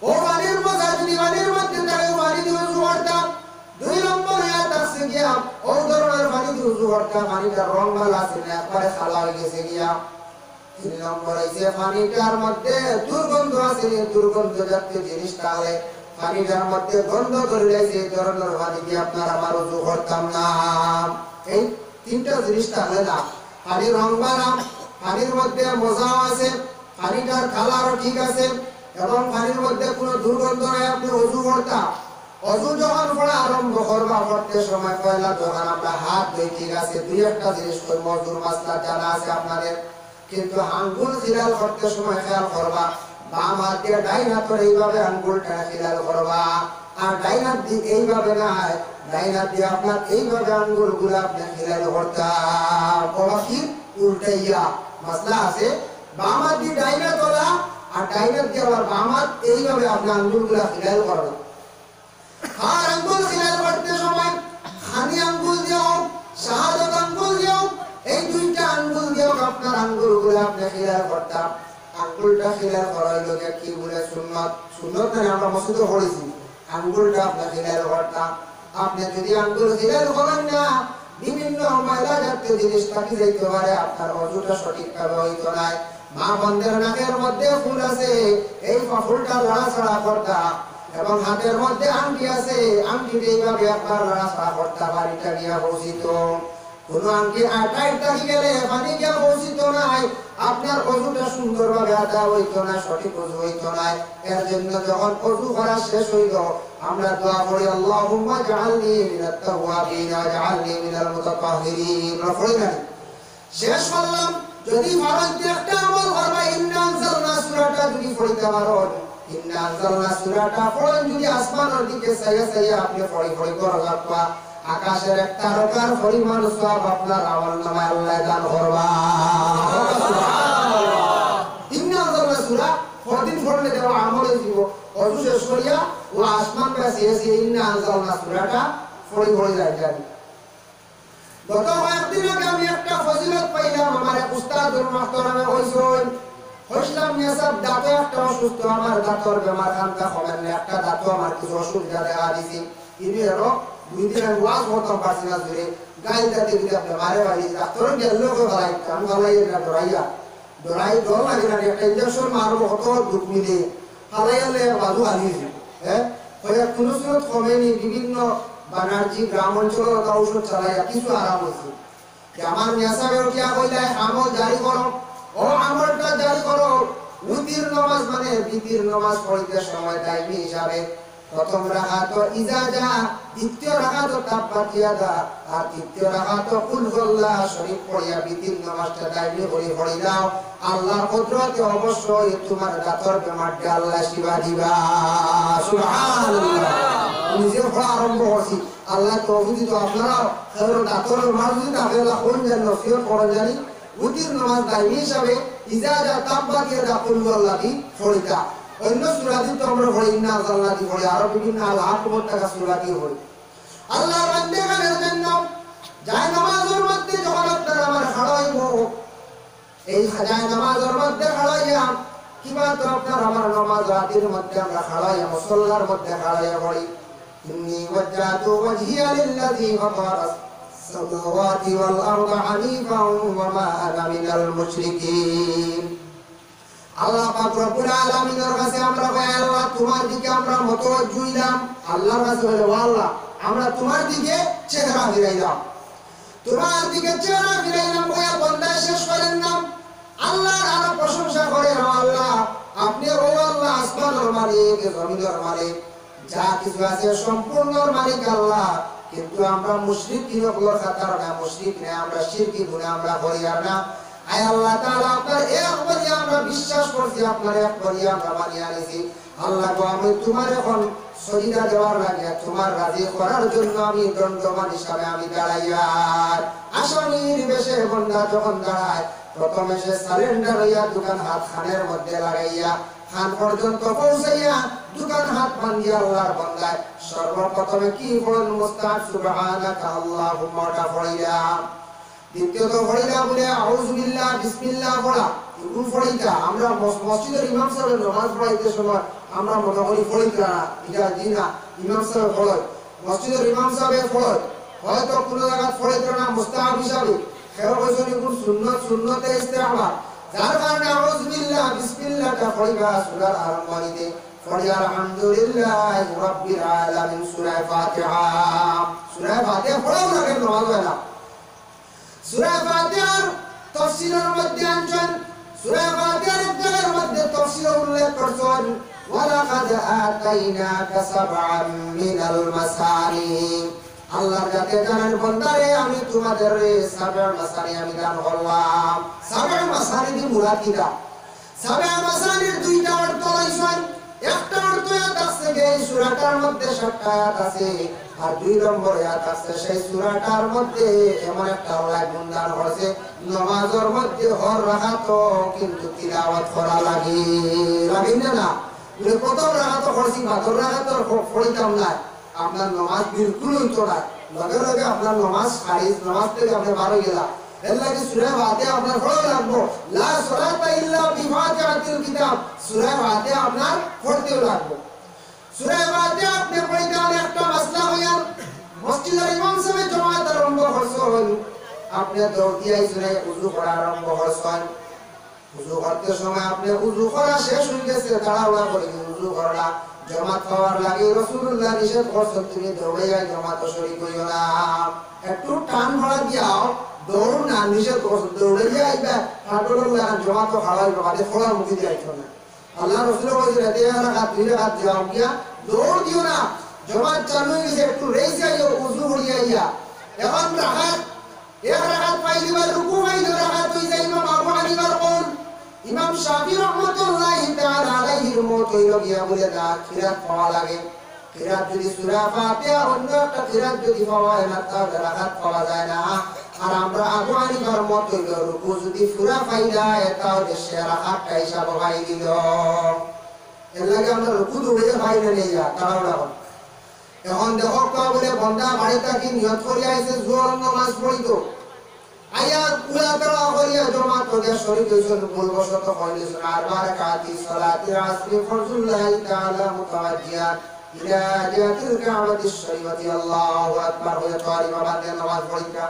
ও পানির মজা যদি পানির মধ্যে থাকে, পানি দিয়ে উযু করতাম। 2 নম্বর আয়াত আছে গিয়া ও ধরনের পানি দিয়ে উযু করতাম, পানিটা রং ভালো আছে না, একবারে খালা হয়ে গেছে গিয়া। 3 নম্বর আছে পানিটার মধ্যে দুর্গন্ধ আছে, দুর্গন্ধ জাতীয় জিনিস তাহলে পানিটার মধ্যে গন্ধ ধরে যাইছে, এই ধরনের পানি দিয়ে আপনার আমার উযু করতাম না। এই 3টা জিনিস তাহলে না, পানির রং ভালো, পানির মধ্যে মজাও আছে, পানিটার কালারও ঠিক আছে এবং পানির মধ্যে কোনো দুর্গন্ধ নাই, আপনি উযু করতাম। ওযু যখন পড়া আরম্ভ করবা, করতে সময় পয়লা যখন আমরা হাত ধুই, ঠিক আছে, 2-1টা জিনিস কই মজুর মাসলা জানা আছে আপনাদের, কিন্তু আঙ্গুল খিলাল করতে সময় খেয়াল করবা, বাম হাত দিয়ে ডাইন হাতের এইভাবে আঙ্গুলটা খিলাল করবা, আর ডাইন হাত দিয়ে এইভাবে না, ডাইন হাত দিয়ে আপনার এইভাবে আঙ্গুলগুলো আপনি খিলাল করতাম, বাবা কি উল্টাইয়া মাসলা আছে, বাম হাত দিয়ে ডাইন হাত তোলা আর ডাইন হাত দিয়ে আবার বাম হাত এইভাবে আপনি আঙ্গুলগুলো খিলাল করবেন। আর আঙ্গুল খিলাল করতে সময় খানি আঙ্গুল দিও, শাহাদাত আঙ্গুল দিও, এই 2টা আঙ্গুল দিও আপনার আঙ্গুলগুলো আপনি খিলাল করতাম। আঙ্গুলটা খিলাল করার লোকে কি বলে সুন্নাত, সুন্নাত না আমরা মসজিদে পড়েছি, আঙ্গুলটা আপনি খিলাল করতাম। আপনি যদি আঙ্গুল খিলাল করেন না, বিভিন্ন ময়লা জাতীয় জিনিস থাকি যাইতে পারে, আপনার ওযুটা সঠিকভাবে হইতো না। মা বন্ধের নাকের মধ্যে ফুল আছে, এই ফুলটা লড়াছড়া করতাম, এবং হাতের মধ্যে আংটি আছে, আংটিটা এইভাবে একবার লড়াছড়া করতাম, বাড়িটা গিয়া পৌঁছিত। কোনো আংটি টাইট থাকি গেলে পানি গিয়া পৌঁছিত নাই, আপনার ওযুটা সুন্দরভাবে আদা হইতো না, সঠিক ওযু হইতো না। এর জন্য যখন ওযু করা শেষ হইল, আমরা দোয়া করি আল্লাহুম্মা জাআলনি মিনাত তাওয়াবিন ওয়া জাআলনি মিনাল মুতাতাহহিরিন। পড়ি না শেষ করলাম, যদি ফারজ একটা আমল করবা, ইন্না আনজালনা সূরাটা যদি পড়িতে পারো, ইন্না আনজালনা সূরাটা পড়েন যদি আসমানের দিকে চাইয়া চাইয়া আপনি পড়ি করে রাখবা, আকাশের এক তারকার পরিমাণ সওয়াব আপনার আমলনামায় আল্লাহ দান করবা। সুবহানাল্লাহ। ইন্না আনজালনা সূরা পড়দিন পড়লে দেওয়া আমল দিব, ওযু শেষ করিয়া ও আসমান কাছে এসে ইন্না আনজালনা সূরাটা পড়ি যায়। গত কয়েকদিন আগে আমি একটা ফজিলত পাইলাম, আমার এক উস্তাদ হাজরাতুল মুহতারামে কইছেন হইলাম মেসাব দাঁতে একটা অসুস্থ আমার দাঁতর বেমার খানকা হবেন না একটা দাঁত আমার কিছু অসুবিধা দেখা দিছি ইনি এরো দুই দিন ওয়াজ হতাম পারছি না ধরে গাইল দাঁতে দিতে আপনি মারে বাড়ি ডাক্তার গেল ভাই কাম ভালাই না ডরাইয়া ডরাই ডর লাগে না একটা ইঞ্জেকশন মারবো কত দুঃখ মিলে হালাইলে বাজু আনিয়েছি হ্যাঁ হয়ে কোনো সুরত কমেনি বিভিন্ন বানার্জি গ্রাম অঞ্চল ঔষধ চালাইয়া কিছু আরাম হয়েছে আমার মেসাবেও কিয়া কইলাই আমল জারি করো ও আমলটা জারি করো উতির নামাজ মানে বিতির নামাজ পড়িতে সময় টাইমি হিসাবে প্রথম রাকাত ইজাজা দ্বিতীয় রাকাত তাব্বাতিয়া দা আর তৃতীয় রাকাত কুল হুয়াল্লাহ শরীফ পড়িয়া বিতির নামাজটা টাইমি পড়ি দাও আল্লাহর কুদরতে অবশ্যই তোমার দাঁতর বেমারটা আল্লাহ শিবা দিবা সুবহানাল্লাহ নিজে পড়া আরম্ভ করছি আল্লাহ তৌফিক তো আপনারা খেরো দাঁতর বেমার যদি থাকে আল্লাহ কোন যেন নসিহত করেন জানি উতির নামাজ দাইমি হিসাবে ইজাজা তাব্বাতিয়া দা কুল হুয়াল্লাহ দি পড়িতা অন্য সূরা দি তো আমরা পড়ি না আল্লাহ দি পড়ি আর বিভিন্ন লাখ টাকা সূরা দি পড়ি আল্লাহর বান্দাদের জন্য যায় নামাজের মধ্যে যখন আপনারা আমার খাড়াইব এই যায় নামাজের মধ্যে খাড়াইয়া কিবা তো আপনার আমার নামাজ রাতের মধ্যে আমরা খাড়াইয়া মুসল্লার মধ্যে খাড়াইয়া পড়ি ইন্নী ওয়াজজাতু ওয়াজহিয়া লিল্লাযী ফাতারাস সামাওয়াতি ওয়াল আরদা হানিফান ওয়া মা আনা মিনাল মুশরিকিন আল্লাহ পাক রব্বুল আলামিনের কাছে আমরা কই আল্লাহ তোমার দিকে আমরা মুতাওয়াজ্জিহ হইলাম আল্লাহর কাছে বলে আল্লাহ আমরা তোমার দিকে চেহারা ফিরাইলাম তোমার দিকে চেহারা ফিরাইলাম কই বান্দা শেষ করেন না আল্লাহর আরো প্রশংসা করেন আল্লাহ আপনি ও আল্লাহ আসমানের মালিক জমিনের মালিক যা কিছু আছে সম্পূর্ণর মালিক আল্লাহ কিন্তু আমরা মুশরিক হওয়ার কারণে মুশরিক না আমরা শিরকি গুনাহ আমরা করি না আয় আল্লাহ তাআলা আপনার একবারই আমরা বিশ্বাস করছি আপনার একবারই আমরা মানি আনিছি আল্লাহ গো আমি তোমার এখন সজিদা দেওয়ার লাগে তোমার রাজি করার জন্য আমি দণ্ডমান হিসাবে আমি দাঁড়াইয়া আসামির বেশে বান্দা যখন দাঁড়ায় প্রথমে সে সারেন্ডার হইয়া দোকান হাত খানের মধ্যে লাগাইয়া খান পর্যন্ত পৌঁছাইয়া দোকান হাত বান্ধিয়া আল্লাহর বান্দায় সর্বপ্রথমে কি বলেন মুস্তাক সুবহানাকা আল্লাহুম্মা টা পড়িয়া দ্বিতীয়ত পড়িলা বলে আউযু বিল্লাহ বিসমিল্লাহ পড়া এগুলো পড়িতা আমরা মসজিদের ইমাম সাহেবের নামাজ পড়াইতে সময় আমরা মনে করি পড়িতা না এটা দিনা ইমাম সাহেব পড়ে মসজিদের ইমাম সাহেব পড়ে হয়তো কোন জায়গা পড়িতা না মুস্তাহাব হিসাবে খেয়াল করেছেন এগুলো সুন্নতে ইস্তেহাবা যার কারণে আউযু বিল্লাহ বিসমিল্লাহ টা পড়িবা সূরার আরম্ভণীতে পড়ি আলহামদুলিল্লাহি রাব্বিল আলামিন সূরা ফাতিহা পড়াও না কেন নামাজ হয় না সূরা ফাতিহার তাফসীরের মধ্যে আনছেন সূরা ফাতিহার একটার মধ্যে তাফসীর উল্লেখ করছেন ওয়ালাকাদ আতাইনাকা সাবআন মিনাল মাসানি আল্লাহর কাছে জানেন বান্দারে আমি তোমাদের সাবআন মাসানি আমি দান করলাম সাবআন মাসানি দি মুরাদ কিটা সাবআন মাসানির দুইটা অর্থ রয়েছে একটা অর্থ আছে যে সূরাটার মধ্যে 7টা আয়াত আছে আর দুই নম্বর আয়াত আছে সেই সূরাটার মধ্যে এমন একটা আল্লাহ গুণগান করেছে নামাজের মধ্যে হর রাকাত কিন্তু তিলাওয়াত করা লাগে না প্রথম রাকাত করছি বাদর রাকাত পড়িতাম না আপনার নামাজ বিলকুল হইতো না লগে লগে আপনার নামাজ খারিজ নামাজ থেকে আপনি বার হয়ে গেলা এর লাগে সূরা ফাতিহা আপনার পড়া লাগবে লা সালাতা ইল্লা বিফাতিহাতিল কিতাব সূরা ফাতিহা আপনার পড়তে লাগবে সূরা ফাতিহা আপনি পড়িতে হলে একটা মাসলা হইয়া মসজিদের ইমাম সাহেব জামাত আরম্ভ করছেন আপনি দৌড় দিয়ে সূরা ওযু করা আরম্ভ করছেন ওযু করতে সময় আপনি ওযু করা শেষ হয়ে গেছে তাড়াহুড়া করে ওযু করা জামাত পাওয়ার লাগে রাসূলুল্লাহ নিষেধ করছেন তুমি দৌড়ে যাই জামাত শরীক হইও না একটু টান ভরা দিয়াও দৌড় না নিষেধ করছেন দৌড়ে যাইবা হাঁটুল্লাহ জামাত হাওয়াই বাদে ফোড়া মুখে যাইতো না আল্লাহ রাসূল বলেছেন এতে রাকাত দুই রাকাত যাও গিয়া দৌড় দিও না জামাত চালু হয়ে গেছে একটু রেস যাইও ওযু করিয়া ইয়া এখন রাকাত এক রাকাত পাইলিবা রুকু পাইলো রাকাত হই যায় ইমাম আবু হানিফার কওল ইমাম শাফি রাহমাতুল্লাহি তাআলা আলাইহির মত হইল গিয়া বলে না খিরাত পাওয়া লাগে খিরাত যদি সূরা ফাতিহা অন্য একটা খিরাত যদি পাওয়া হয় না তাহলে রাকাত পাওয়া যায় না আর আমরা আবু হানিফার মত হইল রুকু যদি পুরা পাই যায় তাহলে সে রাকাতটা হিসাব হয় দিল এর লাগে আমরা রুকু দৌড়ে পাই না নেই যা তাড়াহুড়া হয় এখন দেখো কয় বলে বান্দা বাড়ি থাকি নিয়ত করে আইছে জোহর নামাজ পড়িতো আয়া কুলা করা করিয়া জমা করিয়া শরীর হইছেন ভুলবশত হইলেছেন আরবা রাকাতি সালাতিল আসরি ফরজুল্লাহি তাআলা মুতাওয়াজ্জিয়াত ইলা জিহাতিল কাবাতিশ শরীফাতি আল্লাহু আকবার হয়ে তারিমা বাদে নামাজ পড়িয়া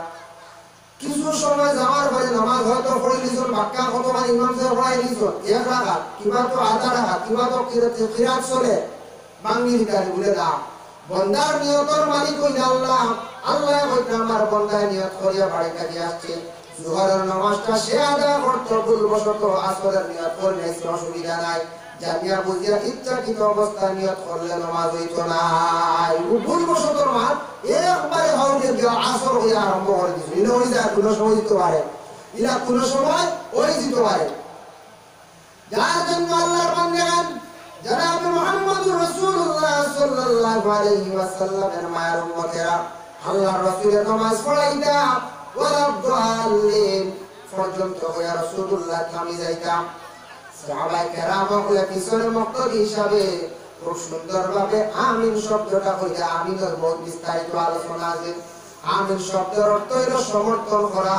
কিছু সময় যাওয়ার পরে নামাজ হয়তো পড়ে লিছুন বাক্কা কতবার ইমাম সাহেব পড়াই লিছুন এক রাকাত কিবা তো আধা রাকাত কিবা তো কিরাত চলে বাঙ্গি দিতারি বলে না বন্দার নিয়তর মালিক হইল আল্লাহ আল্লাহ হইতে আমার বন্দায় নিয়ত করিয়া বাড়ি কাজে আসছে জোহরের নামাজটা সে আদায় করতে ভুলবশত আসরের নিয়ত করে নিয়েছে অসুবিধা নাই জানিয়া বুঝিয়া ইচ্ছাকৃত অবস্থায় নিয়ত করলে নামাজ হইতো না ভুলবশত নামাজ একবারে হওয়ার গিয়ে আসর হইয়া আরম্ভ করে দিয়েছে ইলে হয়ে যায় কোনো সময় দিতে পারে ইলা কোনো সময় ওই দিতে পারে যার জন্য আল্লাহর বান্দাগণ জনাব মুহাম্মদুর রাসূলুল্লাহ সাল্লাল্লাহু আলাইহি ওয়াসাল্লামের মায়ের উম্মতেরা আল্লাহর রাসূলের নামাজ পড়াইতা ওয়ালা দাল্লিন পর্যন্ত হইয়া রাসূলুল্লাহ থামি যাইতা সাহাবায়ে কেরাম হলে পিছনে মুক্তাদি হিসাবে খুব সুন্দরভাবে আমিন শব্দটা হইয়া আমিনের বহুত বিস্তারিত আলোচনা আছে আমিন শব্দের অর্থ হইল সমর্থন করা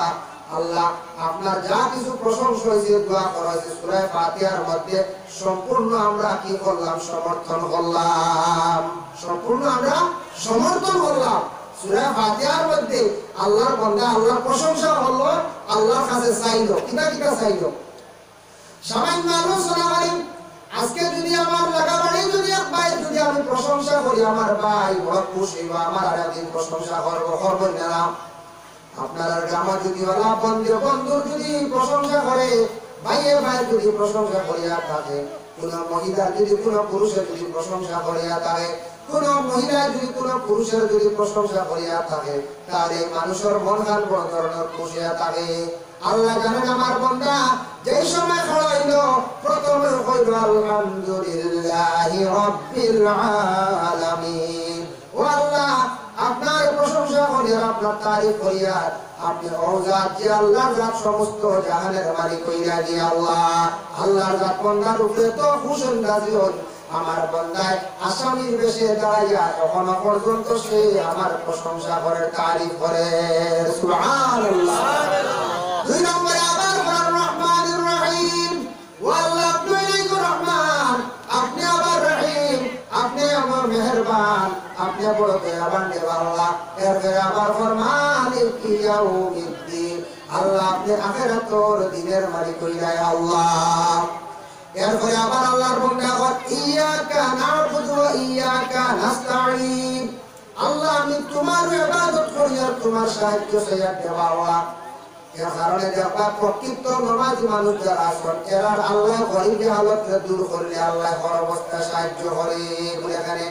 আল্লাহ আপনার যা কিছু প্রশংসা হয়েছে দোয়া করা হয়েছে সূরা ফাতিহার মধ্যে সম্পূর্ণ আমরা কি করলাম সমর্থন করলাম সম্পূর্ণ আমরা সমর্থন করলাম সূরা ফাতিহার মধ্যে আল্লাহর বান্দা আল্লাহর প্রশংসা হলো আল্লাহর কাছে চাইলো কিটা কিটা চাইলো সামান্য আলোচনা করি আজকে যদি আমার লাগাবাড়ি যদি এক ভাই যদি আমি প্রশংসা করি আমার ভাই বড় খুশি বা আমার আরেকদিন প্রশংসা করবো না আপনার গ্রামে যদি ওলা বন্ধুর যদি প্রশংসা করে ভাইয়ে ভাই যদি প্রশংসা করিয়া থাকে কোন মহিলা যদি কোন পুরুষের যদি প্রশংসা করিয়া থাকে কোন মহিলা যদি কোন পুরুষের যদি প্রশংসা করিয়া থাকে তাহলে মানুষের মন খান বড় ধরনের খুশিয়া থাকে আল্লাহ জানেন আমার বান্দা যেই সময় খাওয়াইল প্রথমে কইল আলহামদুলিল্লাহি রাব্বিল আলামিন ও আল্লাহ আপনার প্রশংসা করিয়া আপনার তারিফ করিয়া আপনি ওজাত যে আল্লাহর জাত সমস্ত জাহানের মালিক কইরা দি আল্লাহ আল্লাহর জাত বান্দার উপরে তো খুশি রাজি হন আমার বান্দায় আসামির বেশে দাঁড়াইয়া এখনো পর্যন্ত সে আমার প্রশংসা করে তারিফ করে সুবহানাল্লাহ দুই নম্বরে আবার বলেন রহমানির রহিম ও আল্লাহ আপনি রহমান আপনি আবার রহিম আপনি আমার মেহেরবান আপনি বড় দয়াবান আল্লাহ এরপরে আবার ফরমান ইয়াউমিদ্দিন আল্লাহ আপনি আখিরাতের দিনের মালিক হইয়া আল্লাহ এরপরে আবার আল্লাহর বান্দা ইয়াকা না'বুদু ওয়া ইয়াকা নাস্তাঈন আল্লাহ আমি তোমার ইবাদত করি আর তোমার সাহায্য চাই আল্লাহ এর কারণে দেখবা প্রকৃত নামাজি মানুষ যারা আছেন এরা আল্লাহ গরিবের হালত দূর করলে আল্লাহ হর অবস্থা সাহায্য করে বলে এখানে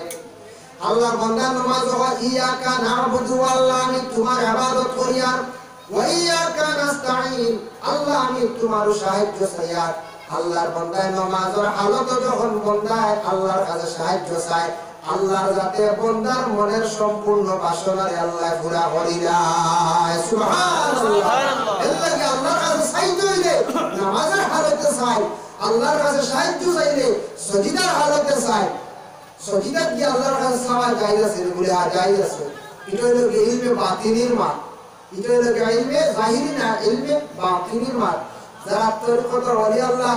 আল্লাহর বান্দা নামাজ হয় ইয়াকা না'বুদু আল্লাহ আমি তোমার ইবাদত করি আর ওয়া ইয়াকা নাস্তাঈন আল্লাহ আমি তোমার সাহায্য চাই আর আল্লাহর বান্দা নামাজের হালত যখন বান্দা আল্লাহর কাছে সাহায্য চায় আল্লাহর যাতে বান্দার মনের সম্পূর্ণ বাসনারে আল্লাহ পুরা করে দেয় সুবহানাল্লাহ আল্লাহ কি আল্লাহর কাছে সাহায্য হইলে নামাজের হালতে চাই আল্লাহর কাছে সাহায্য চাইলে সজিদার হালতে চাই সজিদা কি আল্লাহর কাছে চাওয়া জায়েজ আছে বলে জায়েজ আছে এটা হলো ইলমে বাতিনির মাত এটা হলো ইলমে জাহিরি না ইলমে বাতিনির মাত যারা তরিকত ওলি আল্লাহ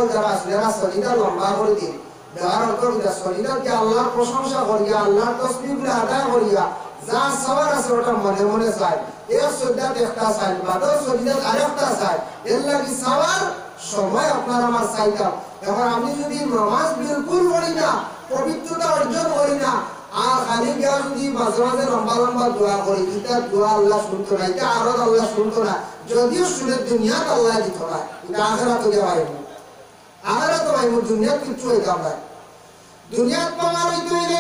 যারা যারা সজিদা লম্বা করে দিন দেওয়ার অর্থ সজিদাকে আল্লাহর প্রশংসা করিয়া আল্লাহর তসবিহগুলো আদায় করিয়া যা সবার আছে ওটা মনে মনে চাই এক সজিদাত একটা চাই বাদর সজিদাত আরেকটা চাই এর লাগি সবার সময় আপনার আমার চাইতাম এখন আমি যদি নামাজ বিলকুল করি না পবিত্রতা অর্জন করি না আর খালি গিয়া যদি মাঝে মাঝে লম্বা লম্বা দোয়া করি এটা দোয়া আল্লাহ শুনতো না এটা আরো আল্লাহ শুনতো না যদিও শুনে দুনিয়াত আল্লাহ দিত না এটা আখিরাতে যাওয়াইব আখিরাতে যাইব দুনিয়াত কিছু হইতাম না দুনিয়াত পাওয়ার হইতে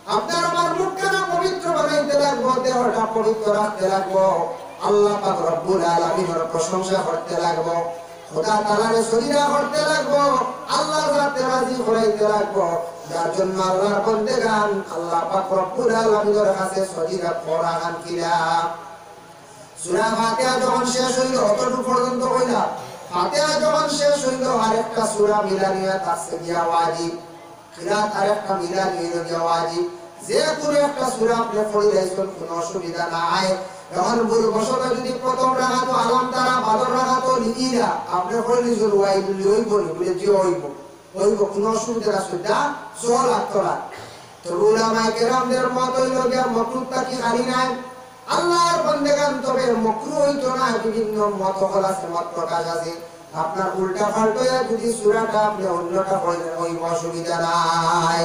আপনার আমার মুখটা পবিত্র বানাইতে লাগবো দেহটা পবিত্র রাখতে লাগবো আল্লাহ পাক রব্বুল আলামিনের প্রশংসা করতে লাগবো খোদা তাআলার সজিদা করতে লাগবো আল্লাহর জাতে রাজি করাইতে লাগবো যার জন্য আল্লাহর বন্দেগান আল্লাহ পাক রব্বুল আলামিনের কাছে সজিদা করান কিলা সূরা ফাতিহা যখন শেষ হইল অতটুকু পর্যন্ত হইলা ফাতিহা যখন শেষ হইল আরেকটা সূরা মিলানিয়া তাসবিহ ওয়াজিব কিরাত আরেকটা মিলানিয়া ওয়াজিব যে কোনো একটা সূরা আপনি পড়ে যাইছেন কোনো অসুবিধা নাই এখন বসত যদি প্রথম রাখাতো আলাম তারা বাদর রাখাতো লিখিরা আপনি করে নিজের ওয়াই ওই বলি বলে যে ওইব কোনো অসুবিধা আছে যা সহ লাগতো না। তো উলামায়ে কেরামদের মত হইল গিয়া মকরুহটা কি খালি নাই আল্লাহর বান্দাগান, তবে মকরুহ হইতো না বিভিন্ন মত হল আছে, মত প্রকাশ আছে। আপনার উল্টা পাল্টা যদি সূরাটা আপনি অন্যটা পড়েন ওই অসুবিধা নাই।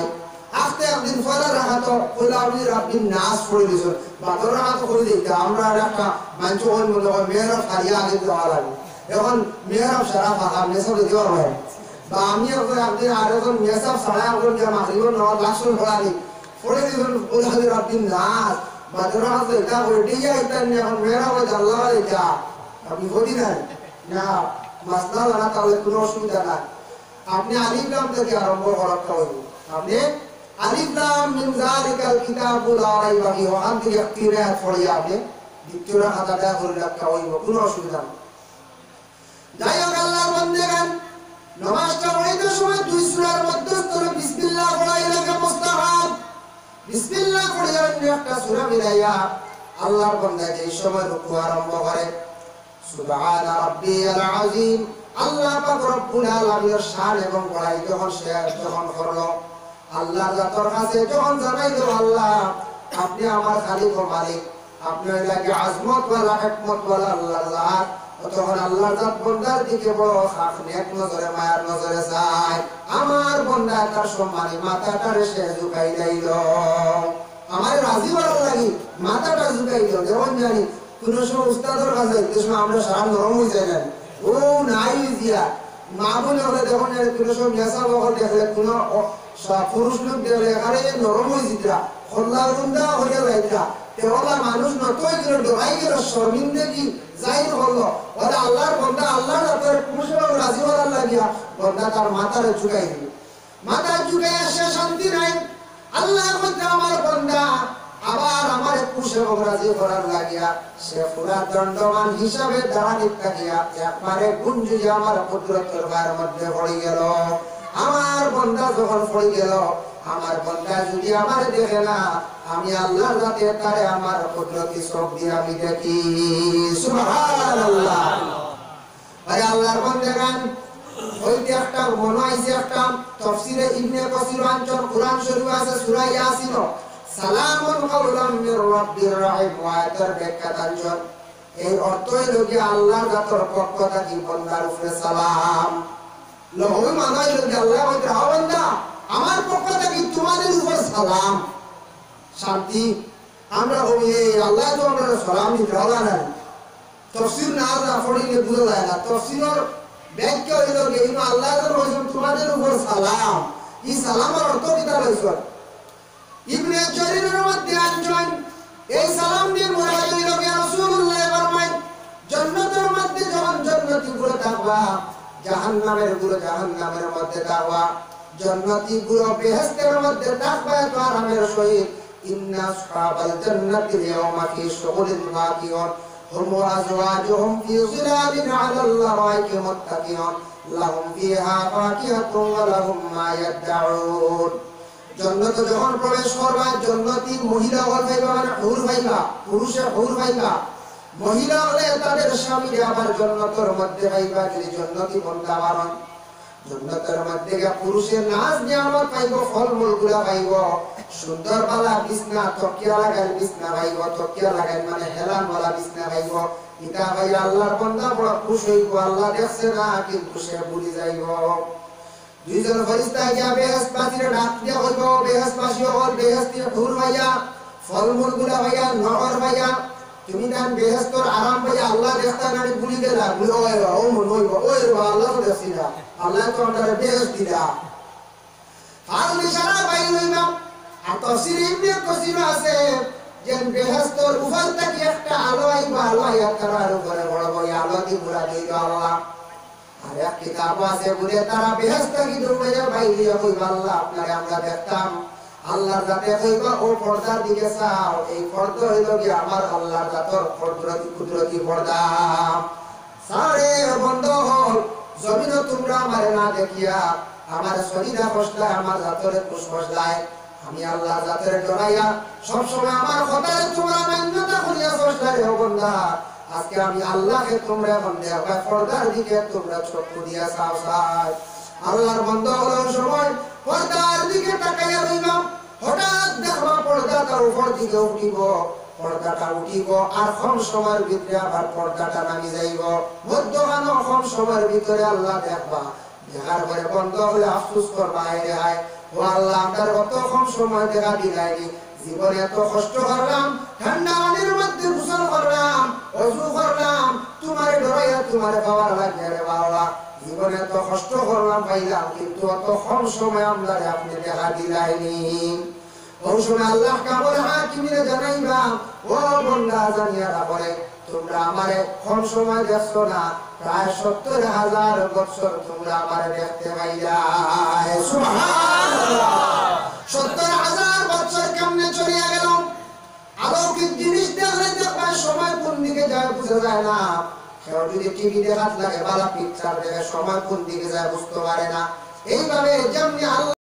আজকে একদিন ফলা রাখাতো কুলাউলি রাব্বিন নাস পড়ে দিছো বাদর রাখাতো করে দিতে আমরা একটা মানুষ ওই মনে হয় মেয়েরা ফারিয়া আগে দেওয়া লাগে। এখন মেয়েরা সারা ফাঁকা মেসব দেওয়া হয় বা আমি একদিন আরেকজন মেসাব সারা একজন যে মাগরিব নওয়াজ লাস্ট পড়ালি পড়ে দিছো কুলাউলি রাব্বিন নাস বাদর রাখাতো এটা করে দিয়ে এটা এখন মেয়েরা ওই আল্লাহ এটা আপনি বলি না মাসলা না তাহলে কোনো অসুবিধা নাই। আপনি আলিফ লাম থেকে আরম্ভ করাটা হইব। আপনি আলিফ লাম মিন যালিকাল কিতাবু লা রাইবা ফিহি ওখান থেকে কিরাত পড়িয়া আপনি দ্বিতীয় খাতাটা করে রাখা হইব, কোনো অসুবিধা নেই। যাই হোক আল্লাহর বান্দাগণ নামাজটা পড়াইতে সময় দুই সূরার মধ্যস্থলে বিসমিল্লাহ পড়াই লাগে মুস্তাহাব। বিসমিল্লাহ পড়িয়া একটা সূরা মিলাইয়া আল্লাহর বান্দা যে সময় রুকু আরম্ভ করে সুবহান রাব্বিয়াল আযীম আল্লাহ পাক রব্বুল আলামিনের শান এবং বড়াই যখন করলো আল্লাহর জাতের কাছে যখন জানাইলো আল্লাহ আপনি আমার খালিক ও মালিক, আপনি লাগে আজমত ওয়ালা হিকমত ওয়ালা আল্লাহর জাত, তখন আল্লাহর জাত বান্দার দিকে বড় খাস নেক নজরে মায়ার নজরে চায়। আমার বান্দা তার সম্মানী মাথাটা রেখে ঝুঁকাই দিল, আমার রাজি করার লাগি মাথাটা ঝুঁকাই দিল। যেমন জানি কোন সময় উস্তাদের কাছে আমরা সারা নরম হয়ে যায় না ও নাই দিয়া মা বলে হলে যখন কোন সময় মেসা বকর দেখলে কোন পুরুষ লোক দেখলে আরে নরম হয়ে জিতরা খোল্লা রুন্দা হয়ে যাইতা তেওলা মানুষ নতই গেল ডরাই গেল শর্মিন্দে কি যাই হলো ওরা আল্লাহর বান্দা আল্লাহর আপনার পুরুষের রাজি হওয়ার লাগিয়া বান্দা তার মাথারে ঝুঁকাই দিল, মাথা ঝুঁকাই আসে শান্তি নাই। আল্লাহ বলতে আমার বান্দা আবার আমার পুষে রাজি করার লাগিয়া সে পুরা দণ্ডমান হিসাবে দাঁড়ানিত থাকিয়া একবারে গুঞ্জুজে আমার কুদরতের গায়ের মধ্যে পড়ে গেল। আমার বান্দা যখন পড়ে গেল আমার বান্দা যদি আমার দেখে না আমি আল্লাহর জাতে তারে আমার কুদরতি চোখ দিয়ে আমি দেখি। সুবহানাল্লাহ। আরে আল্লাহর বান্দাগান ওইতে একটা মনে হইছে একটা তাফসীরে ইবনে কাসির অঞ্চল কুরআন শরীফ আছে সূরা ইয়াসিন সালামুন কাওলাম মির রাব্বির রাহিম ওয়াতার বেকাতাঞ্জন এই অর্থ হলো যে আল্লাহর জাতের পক্ষ থেকে বান্দার উপরে সালাম লহু মানাই হলো যে আল্লাহ বলতে বান্দা আমার পক্ষ থেকে তোমাদের উপর সালাম শান্তি। আমরা বলি এই আল্লাহ তো আমরা সালাম দিতে হবে না, তাফসীর না পড়িলে বুঝা যায় না। তাফসীরের ব্যাখ্যা হলো যে আল্লাহ তোমাদের উপর সালাম, এই সালামের অর্থ কি তা লইছো ইবনে জারীরের মধ্যে আনছেন এই সালাম দিয়ে মুরাদ হইল কি রাসূলুল্লাহ ফরমায় জান্নাতের মধ্যে যখন জান্নাতি গুলো থাকবা জাহান্নামের গুলো জাহান্নামের মধ্যে থাকবা, জান্নাতি গুলো বেহেশতের মধ্যে থাকবা তো আরামের সহিত। ইন্না আসহাবাল জান্নাতি ইয়াওমা ফি শুগুলিন ওয়াকিউন হুম ওয়া আজওয়াজুহুম ফি জিলালিন আলাল লারাইকি মুত্তাকিউন লাহুম ফিহা ফাকিহাতুন ওয়া লাহুম মা ইয়াদউন। জান্নাতে যখন প্রবেশ করবা জান্নাতি মহিলা হল পাইবা মানে হুর পাইবা, পুরুষে হুর পাইবা, মহিলা হলে তাদের স্বামী আবার জান্নাতের মধ্যে পাইবা। যদি জান্নাতি বান্দা বারণ জান্নাতের মধ্যে পুরুষের নাজ নিয়ামত পাইব, ফলমূল গুলা পাইব, সুন্দর বালা বিছনা তকিয়া লাগাই বিছনা পাইব, তকিয়া লাগাই মানে হেলান वाला বিছনা পাইব। এটা ভাই আল্লাহর বান্দা বড় খুশি হইব, আল্লাহ দেখছে না কিন্তু সে ভুলি যাইব। দুইজন ফেরেশতা গিয়া বেহেশতবাসীর ডাক দিয়া কইব বেহেশতবাসী হল বেহেশতের হুর ভাইয়া ফলমূল গুলা ভাইয়া নহর ভাইয়া তুমি দান বেহেশতর আরাম ভাইয়া আল্লাহ দেখতা না ভুলি গেলা বলে ও মন হইব ওই আল্লাহ তো দেখছি না আল্লাহ তো আমাদের বেহেশত দিলা আর নিশানা ভাই লইবা। আর তাফসীর ইবনে কাসির আছে যে বেহেশতর উপর থেকে একটা আলো আইবা, আলো আইয়া তার উপরে বড় বড় আলো দি পুরা দিল আল্লাহ। আর এক কিতাব আছে বলে তারা বেহেশত কি দৌড়াইয়া বাইরিয়া কইবা আল্লাহ আপনারে আমরা দেখতাম, আল্লাহর জাতে কইবা ও পর্দার দিকে চাও, এই পর্দা হইল কি আমার আল্লাহর জাতের কুদরতি পর্দা। সারে বন্ধ হল জমিন তোমরা আমারে না দেখিয়া আমার শরীরে বসলায় আমার জাতরে খুশ বসলায় আমি আল্লাহ জাতের ডরাইয়া সবসময় আমার কথায় তোমরা মান্যতা করিয়া চেষ্টা রে বন্ধা আজকে আমি আল্লাহকে তোমরা বন্ধে আবার পর্দার দিকে তোমরা চক্ষু দিয়া চাও চাই আল্লাহর বন্ধ হওয়ার সময় পর্দার দিকে তাকাইয়া রইলাম হঠাৎ দেখবা পর্দাটার উপর দিকে উঠিব পর্দাটা উঠিব আর কম সময়ের ভিতরে আবার পর্দাটা নামি যাইব মধ্যখানে কম সময়ের ভিতরে আল্লাহ দেখবা দেখার পরে বন্ধ হলে আফসোস করবা রে হায় ও আল্লাহ আমার কত কম সময় দেখা দিলাইনি জীবনে এত কষ্ট করলাম ঠান্ডা পানির মধ্যে গোসল করলাম ওযু করলাম তোমার ডরাইয়া তোমার পাওয়ার লাগে রে বাবা জীবনে এত কষ্ট করলাম পাইলাম কিন্তু অত কম সময় আমরা আপনি দেখা দিলাইনি ওই সময় আল্লাহ কাবুল হাকিমিনে জানাইবা ও বন্দা জানিয়া রাখলে তোমরা আমারে কম সময় দেখছো না প্রায় ৭০,০০০ বছর তোমরা আমারে দেখতে পাইলা সুবহানাল্লাহ ৭০,০০০ বছর কেমনে চলিয়া গেল অলৌকিক জিনিস দেখলে দেখবা সময় কোন দিকে যায় বুঝা যায় না কেউ যদি টিভি দেখাত লাগে ভালো পিকচার দেখে সময় কোন দিকে যায় বুঝতে পারে না এইভাবে যেমনি আল্লাহ